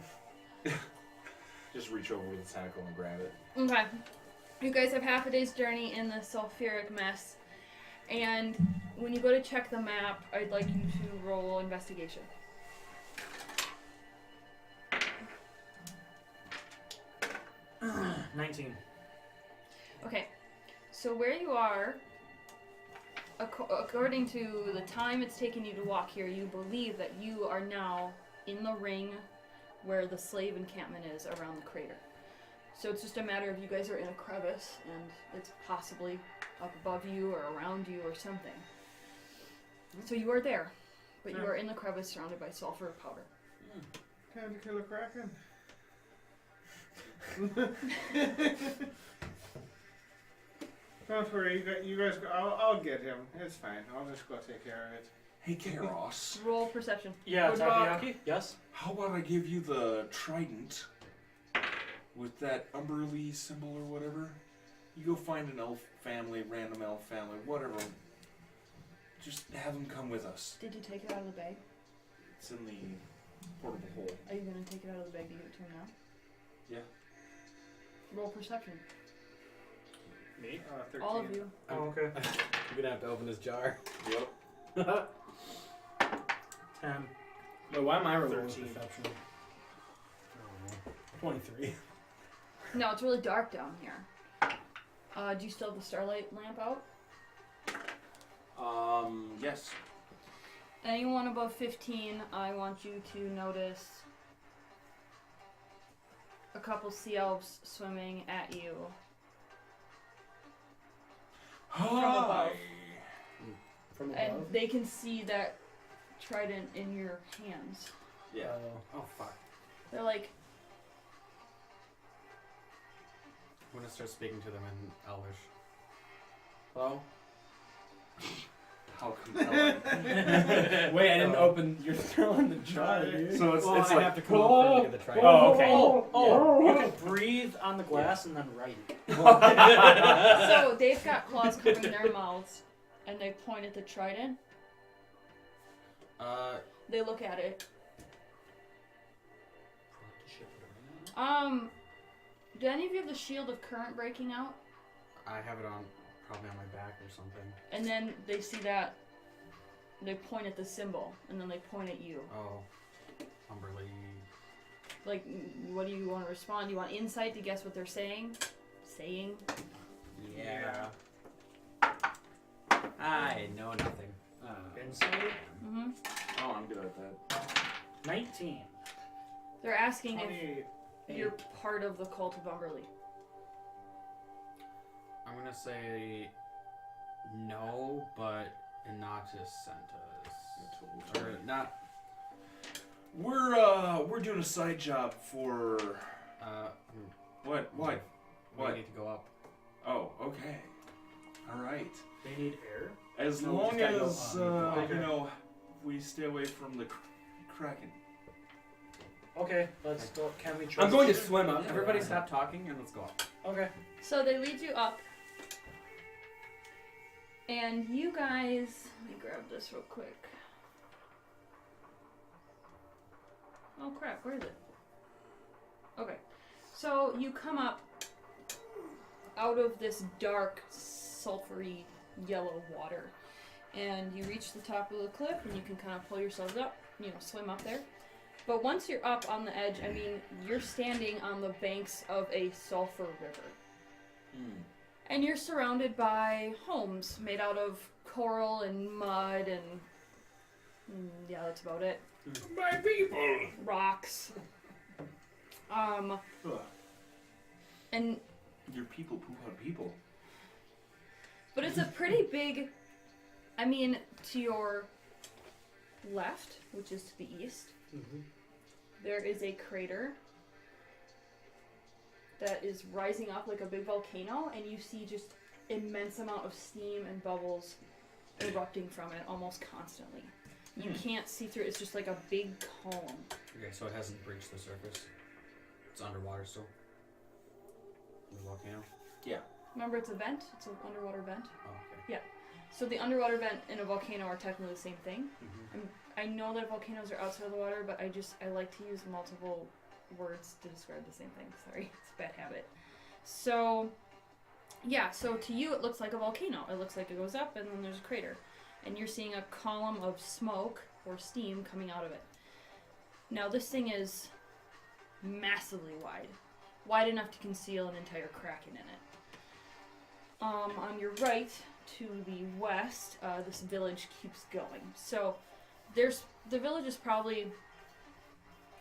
Just reach over with the tentacle and grab it. Okay. You guys have half a day's journey in the sulfuric mess. And when you go to check the map, I'd like you to roll investigation. Mm. 19. Okay. So where you are, according to the time it's taken you to walk here, you believe that you are now in the ring where the slave encampment is around the crater. So it's just a matter of you guys are in a crevice and it's possibly up above you or around you or something. So you are there, but you are in the crevice surrounded by sulfur powder. Time to kill a Kraken. Don't worry, you guys go. I'll get him. It's fine. I'll just go take care of it. Hey, Karos, Roll perception. Yeah, Good luck. Takoyaki? Yes? how about I give you the trident with that umberly symbol or whatever? You go find an elf family, random elf family, whatever. Just have them come with us. Did you take it out of the bag? It's in the portable hole. Are you going to take it out of the bag to give it to him now? Yeah. Roll perception. Me? 13. All of you. Oh, okay. You're gonna have to open this jar. Yep. 10. Wait, why am I rolling 13. perception? 23. No, it's really dark down here. Do you still have the starlight lamp out? Yes. Anyone above 15, I want you to notice a couple sea elves swimming at you. Hi. From And above? they can see that trident in your hands. Yeah. Oh fuck. They're like, I'm gonna start speaking to them in Elvish. Hello? How compelling. Wait, I didn't open. You're still in the jar, dude. So it's Well, I like have to come up first to get the trident. Oh, okay. Oh, you can breathe on the glass and then write. so they've got claws covering their mouths, and they point at the trident. They look at it. Do any of you have the shield of current breaking out? I have it on, probably on my back or something. And then they see that. They point at the symbol, and then they point at you. Oh. Umberly. Like, what do you want to respond? Do you want insight to guess what they're saying? Yeah. I know nothing. Insight? Mm-hmm. Oh, I'm good at that. 19. They're asking 28. if you're part of the cult of Umberly. I'm gonna say no, but Innoxious sent us. Or not. We're doing a side job for what? We need to go up. Oh, okay. All right. They need air? As No, we long just gotta go as on. we stay away from the Kraken. Okay, let's go. Can we trust I'm going to you? swim up. Everybody stop talking and let's go up. Okay. So they lead you up. And you guys... Let me grab this real quick. Oh crap, where is it? Okay. So you come up out of this dark, sulfury yellow water. And you reach the top of the cliff and you can kind of pull yourselves up, swim up there. But once you're up on the edge, I mean, you're standing on the banks of a sulfur river. And you're surrounded by homes made out of coral and mud and yeah, that's about it. My people! Rocks. And Your people poop on people. but it's a pretty big, I mean, to your left, which is to the east, there is a crater that is rising up like a big volcano, and you see just immense amount of steam and bubbles erupting from it almost constantly. You can't see through it. It's just like a big column. Okay, so it hasn't breached the surface. It's underwater still. The volcano. Remember, it's a vent. It's an underwater vent. Oh, okay. So the underwater vent and a volcano are technically the same thing. Mm-hmm. I know that volcanoes are outside of the water, but I like to use multiple words to describe the same thing. Sorry, it's a bad habit. So, yeah, so to you it looks like a volcano. It looks like it goes up and then there's a crater. And you're seeing a column of smoke or steam coming out of it. Now this thing is massively wide. Wide enough to conceal an entire Kraken in it. On your right, to the west, this village keeps going. So the village is probably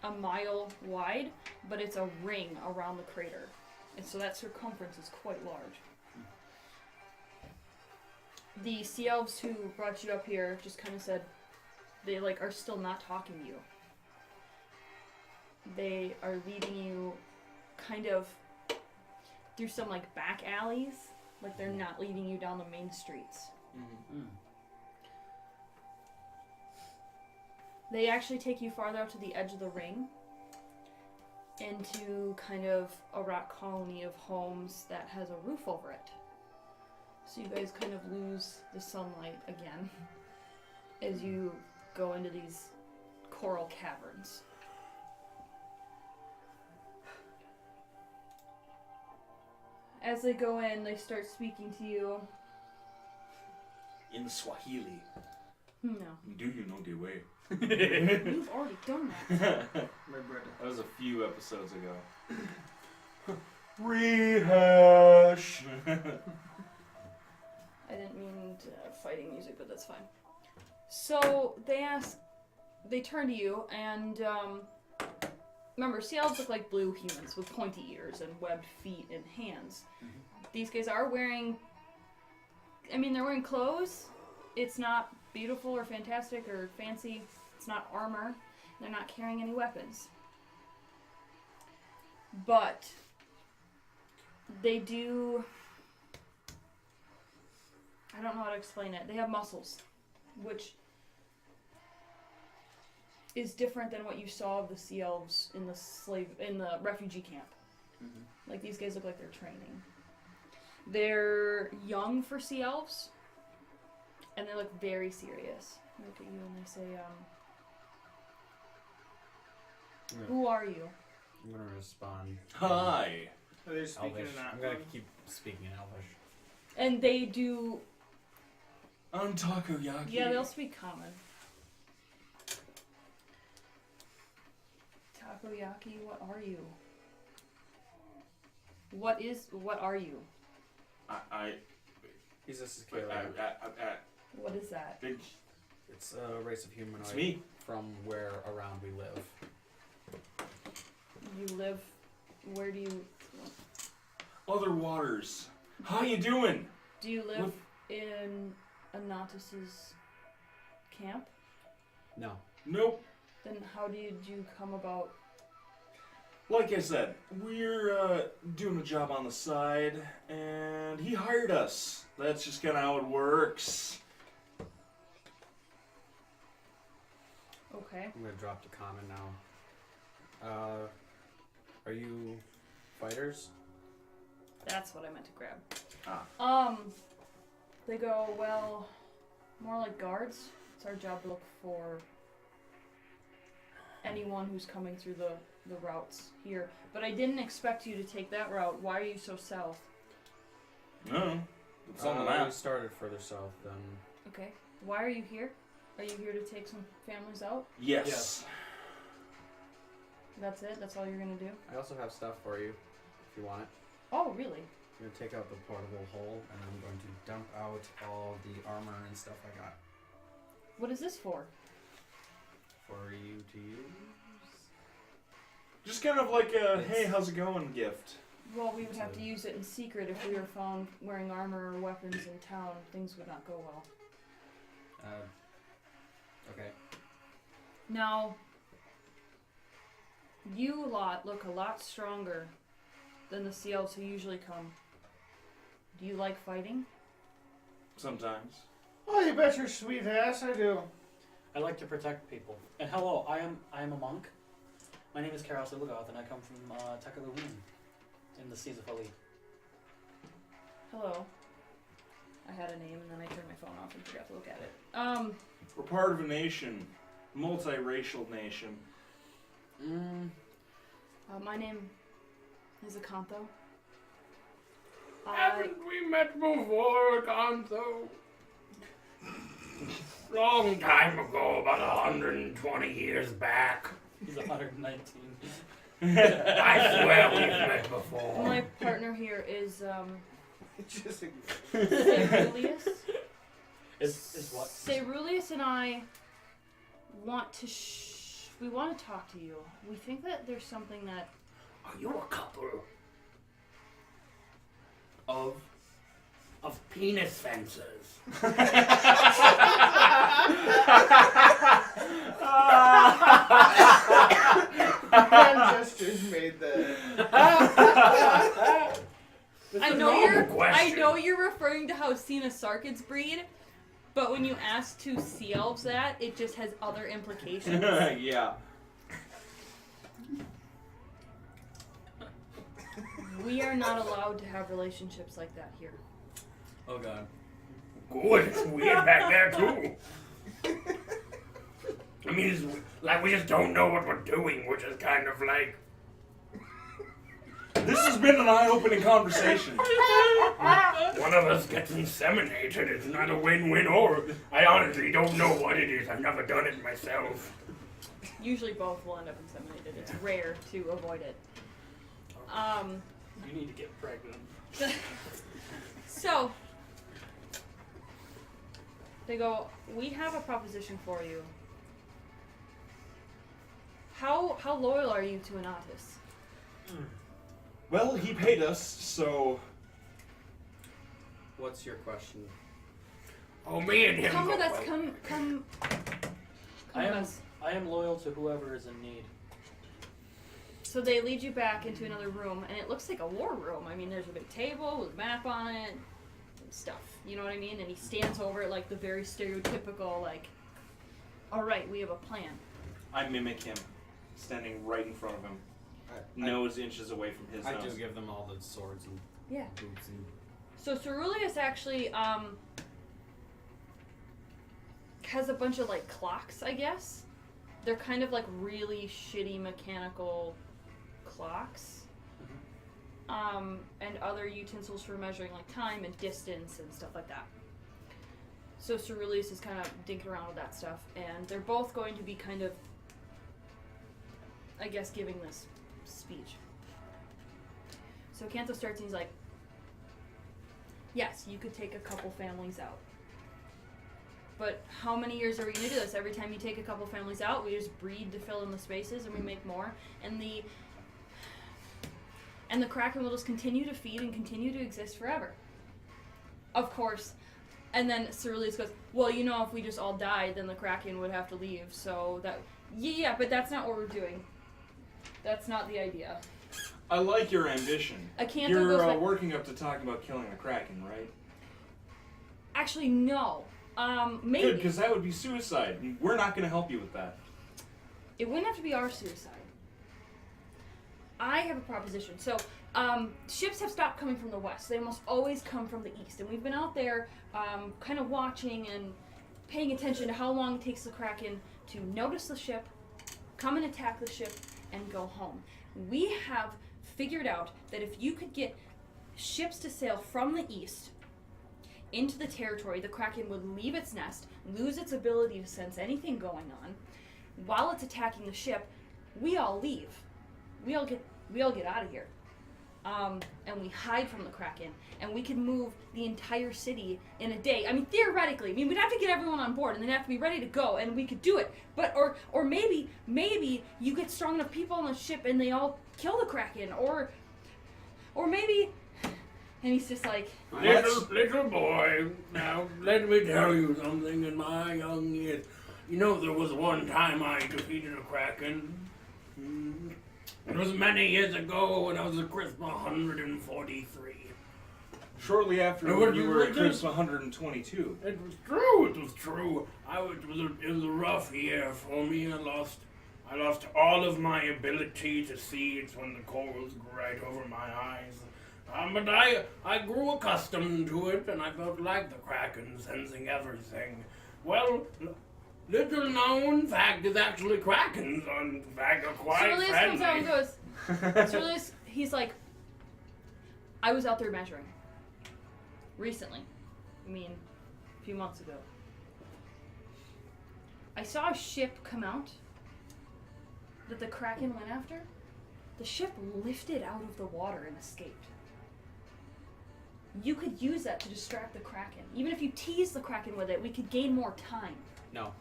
a mile wide, but it's a ring around the crater. And so that circumference is quite large. The Sea Elves who brought you up here just kind of said they are still not talking to you. They are leading you kind of through some back alleys. They're not leading you down the main streets. They actually take you farther out to the edge of the ring into kind of a rock colony of homes that has a roof over it. So you guys kind of lose the sunlight again as you go into these coral caverns. As they go in, they start speaking to you. In Swahili. No. Do you know the way? You've already done that. My brother. That was a few episodes ago. Rehash. I didn't mean fighting music, but that's fine. So they turn to you, and remember, Sea Elves look like blue humans with pointy ears and webbed feet and hands. These guys are wearing, they're wearing clothes. It's not beautiful or fantastic or fancy. It's not armor. They're not carrying any weapons. But they do, I don't know how to explain it. They have muscles, which is different than what you saw of the Sea Elves in the refugee camp. These guys look like they're training. They're young for Sea Elves, and they look very serious. They look at you and they say, who are you? I'm gonna respond. Hi. Are they speaking Elvish. in that I'm gonna one? keep speaking in Elvish. And they do, I'm Takoyaki. yeah, they'll speak common. Takoyaki, what are you? What are you? He's a Wait, Psych. What is that? It's a race of humanoid. It's me. From where around we live. You live, where do you, Other waters. How you doing? do you live in Anatus's camp? No. Nope. Then how did you come about? Like I said, we're doing a job on the side, and he hired us. That's just kind of how it works. Okay. I'm gonna drop to common now. Are you fighters? That's what I meant to grab. Ah. They go, well, more like guards. It's our job to look for anyone who's coming through the routes here. But I didn't expect you to take that route. Why are you so south? No, it's on the We map. started further south than. Okay. Why are you here? Are you here to take some families out? Yes. That's it? That's all you're gonna do? I also have stuff for you, if you want it. Oh, really? I'm gonna take out the portable hole, and I'm going to dump out all the armor and stuff I got What is this for? for you to use. Just kind of like a, hey, how's it going gift. Well, we would have to use it in secret if we were found wearing armor or weapons in town. Things would not go well. Okay. Now, you lot look a lot stronger than the Sea Elves who usually come. Do you like fighting? Sometimes. Oh, you bet your sweet ass I do. I like to protect people. And hello, I am a monk. My name is Karos Ilugoth, and I come from Lune in the Seas of Ali. Hello. I had a name and then I turned my phone off and forgot to look at it. We're part of a nation. Multiracial nation. My name is Akanto. Haven't we met before, Gonzo? Long time ago, about 120 years back. He's 119. I swear we've met before. My partner here is Just Ceruleus. Is what? Ceruleus and I want to we want to talk to you. We think that there's something that Are you a couple Of? of penis fencers? hand gestures made that. I know you're referring to how Sina Sarkids breed, but when you ask two Sea Elves that, it just has other implications. Yeah. We are not allowed to have relationships like that here. Oh god. Good, it's weird back there too. I mean, it's like we just don't know what we're doing, which is kind of like... This has been an eye-opening conversation. One of us gets inseminated. It's not a win-win or... I honestly don't know what it is. I've never done it myself. Usually both will end up inseminated. It's rare to avoid it. You need to get pregnant. So, they go, we have a proposition for you. How loyal are you to Anatis? Well, he paid us, so... What's your question? Oh, me and him Come with go us, well. come with us. I am loyal to whoever is in need. So they lead you back into another room, and it looks like a war room. I mean, there's a big table with a map on it, and stuff. You know what I mean? And he stands over it like the very stereotypical, like, alright, we have a plan. I mimic him, standing right in front of him. Nose inches away from his I nose. do give them all the swords and Yeah. boots and... So Ceruleus actually, has a bunch of, like, clocks, I guess. They're kind of, like, really shitty mechanical clocks. And other utensils for measuring, like, time and distance and stuff like that. So Ceruleus is kind of dinking around with that stuff. And they're both going to be kind of, I guess, giving this speech. So Kanto starts and he's like, yes, you could take a couple families out. But how many years are we going to do this? Every time you take a couple families out, we just breed to fill in the spaces and we make more. And the Kraken will just continue to feed and continue to exist forever. Of course. And then Ceruleus goes, well, you know, if we just all died, then the Kraken would have to leave. So that... Yeah, but that's not what we're doing. That's not the idea. I like your ambition. Akanto You're goes back... working up to talking about killing the Kraken, right? Actually, no. Maybe. Good, because that would be suicide. We're not going to help you with that. It wouldn't have to be our suicide. I have a proposition. So, ships have stopped coming from the west. They almost always come from the east. And we've been out there kind of watching and paying attention to how long it takes the Kraken to notice the ship, come and attack the ship and go home. We have figured out that if you could get ships to sail from the east into the territory, the Kraken would leave its nest, lose its ability to sense anything going on. While it's attacking the ship, we all leave. We all get out of here. And we hide from the Kraken, and we can move the entire city in a day. I mean, theoretically, we'd have to get everyone on board, and they'd have to be ready to go, and we could do it. But or maybe you get strong enough people on the ship, and they all kill the Kraken, or maybe. And he's just like, Little boy, now let me tell you something. In my young years, you know, there was one time I defeated a Kraken. It was many years ago when I was a crisp 143. Shortly after No, you were at crisp 122. It was true. It was true. It was a rough year for me. I lost all of my ability to see. It's when the corals grew right over my eyes. But I grew accustomed to it, and I felt like the Kraken, sensing everything. Well, little known fact is actually Krakens, in fact, are quite Ceruleus friendly. comes out and goes, Ceruleus, he's like, I was out there measuring. Recently. A few months ago. I saw a ship come out that the Kraken went after. The ship lifted out of the water and escaped. You could use that to distract the Kraken. Even if you tease the Kraken with it, we could gain more time. No.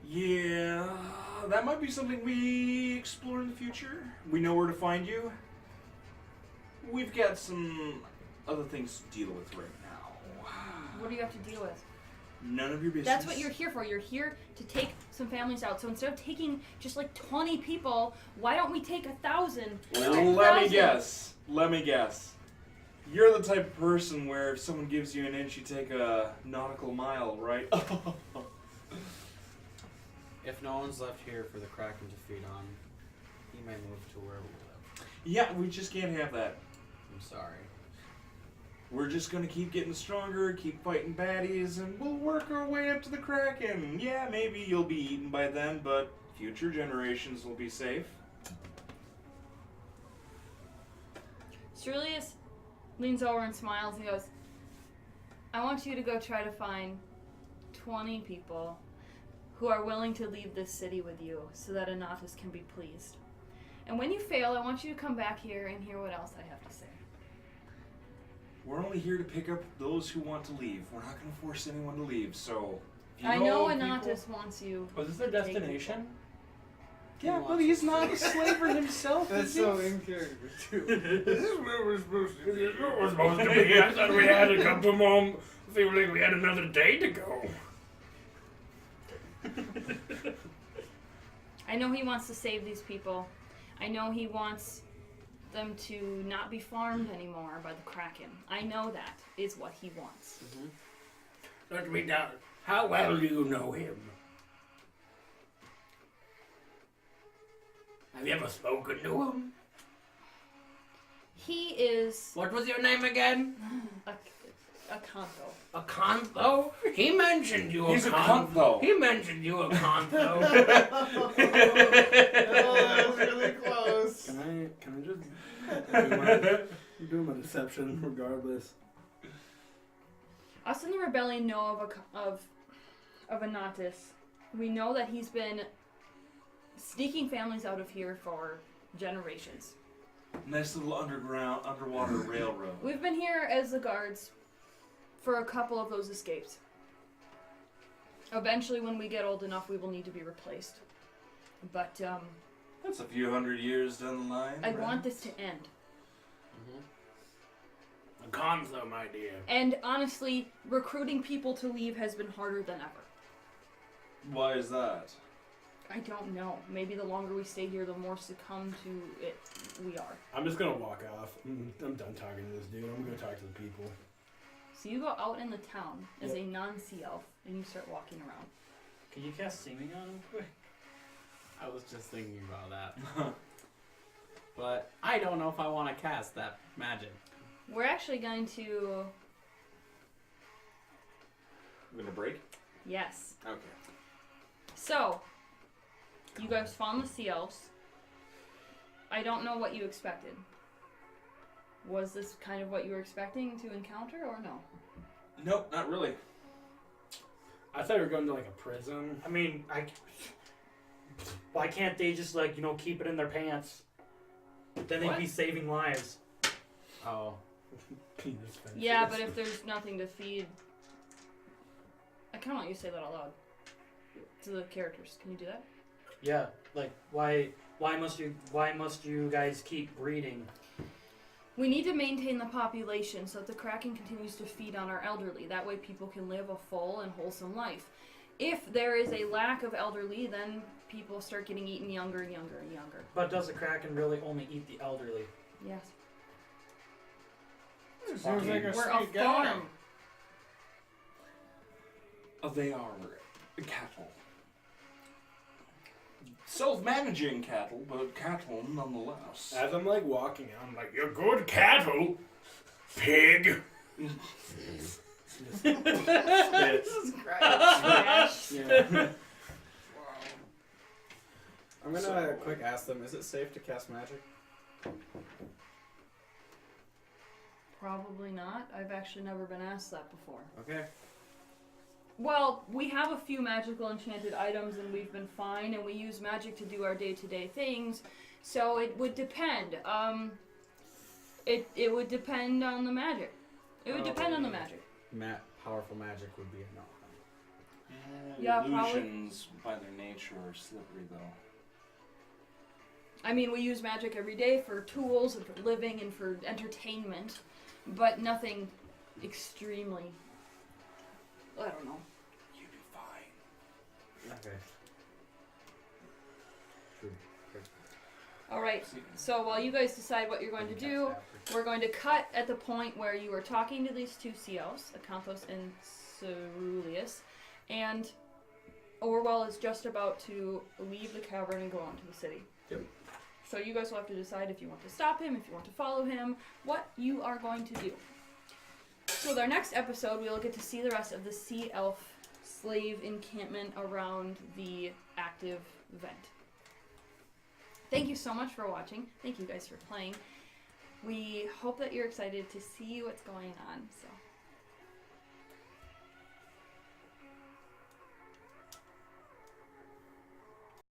Yeah, that might be something we explore in the future. We know where to find you. We've got some other things to deal with right now. What do you have to deal with? None of your business. That's what you're here for. You're here to take some families out. So instead of taking just like 20 people, why don't we take 1,000? Let me guess. You're the type of person where if someone gives you an inch, you take a nautical mile, right? If no one's left here for the Kraken to feed on, he may move to where we live. Yeah, we just can't have that. I'm sorry. We're just gonna keep getting stronger, keep fighting baddies, and we'll work our way up to the Kraken. Yeah, maybe you'll be eaten by then, but future generations will be safe. Ceruleus leans over and smiles and goes, I want you to go try to find 20 people who are willing to leave this city with you so that Anatus can be pleased. And when you fail, I want you to come back here and hear what else I have to say. We're only here to pick up those who want to leave. We're not going to force anyone to leave, so... if you I know people- Anatus wants you. Was this their to take destination? Yeah, but he's not a slaver himself. That's is so he? in character, too. This is where we're supposed to be. We're supposed to be. I thought we had to come to home. I feel like we had another day to go. I know he wants to save these people. I know he wants them to not be farmed anymore by the Kraken. I know that is what he wants. Let me down. How well do you know him? Have you ever spoken to him? He is What was your name again? a Kanto. A Kantho? He mentioned you He's a Kantho. cunt, though. He mentioned you a Kantho. Oh, that was really close. Can I just do my deception regardless? Us in the rebellion know of Anatus. We know that he's been sneaking families out of here for generations. Nice little underwater railroad. We've been here as the guards for a couple of those escapes. Eventually, when we get old enough, we will need to be replaced. But That's a few hundred years down the line. I right? want this to end. A Kantho, my dear. And honestly, recruiting people to leave has been harder than ever. Why is that? I don't know. Maybe the longer we stay here, the more succumb to it we are. I'm just gonna walk off. I'm done talking to this dude. I'm gonna talk to the people. So you go out in the town as Yep. a non-sea elf, and you start walking around. Can you cast seeming on him quick? I was just thinking about that. But I don't know if I want to cast that magic. We're actually going to... I'm gonna break? Yes. Okay. So, You guys found the Sea Elves. I don't know what you expected. Was this kind of what you were expecting to encounter, or no? Nope, not really. I thought we were going to like a prison. I mean, why can't they just like keep it in their pants? Then they'd What? be saving lives. Oh. Penis fences. Yeah, but if there's nothing to feed... I kind of want you to say that out loud. To the characters. Can you do that? Yeah, like why must you guys keep breeding? We need to maintain the population so that the Kraken continues to feed on our elderly. That way people can live a full and wholesome life. If there is a lack of elderly, then people start getting eaten younger and younger and younger. But does the Kraken really only eat the elderly? Yes. Seems like a We're a sweet guy. farm. They are cattle. Self-managing cattle, but cattle nonetheless. As I'm like walking, I'm like, "You're good cattle, pig." Trash. Yeah. I'm gonna quick ask them, is it safe to cast magic? Probably not. I've actually never been asked that before. Okay. Well, we have a few magical enchanted items and we've been fine, and we use magic to do our day-to-day things, so it would depend. It would depend on the magic. It would depend on the magic. Powerful magic would be a no. Yeah, probably. Illusions, by their nature, are slippery, though. I mean, we use magic every day for tools and for living and for entertainment, but nothing extremely... I don't know. You'd be fine. Okay. True. Alright, so while you guys decide what you're going to do, we're going to cut at the point where you are talking to these two Sea Elves, Acanthos and Ceruleus, and Orwell is just about to leave the cavern and go on to the city. Yep. So you guys will have to decide if you want to stop him, if you want to follow him, what you are going to do. So with our next episode, we'll get to see the rest of the Sea Elf slave encampment around the active event. Thank you so much for watching. Thank you guys for playing. We hope that you're excited to see what's going on. So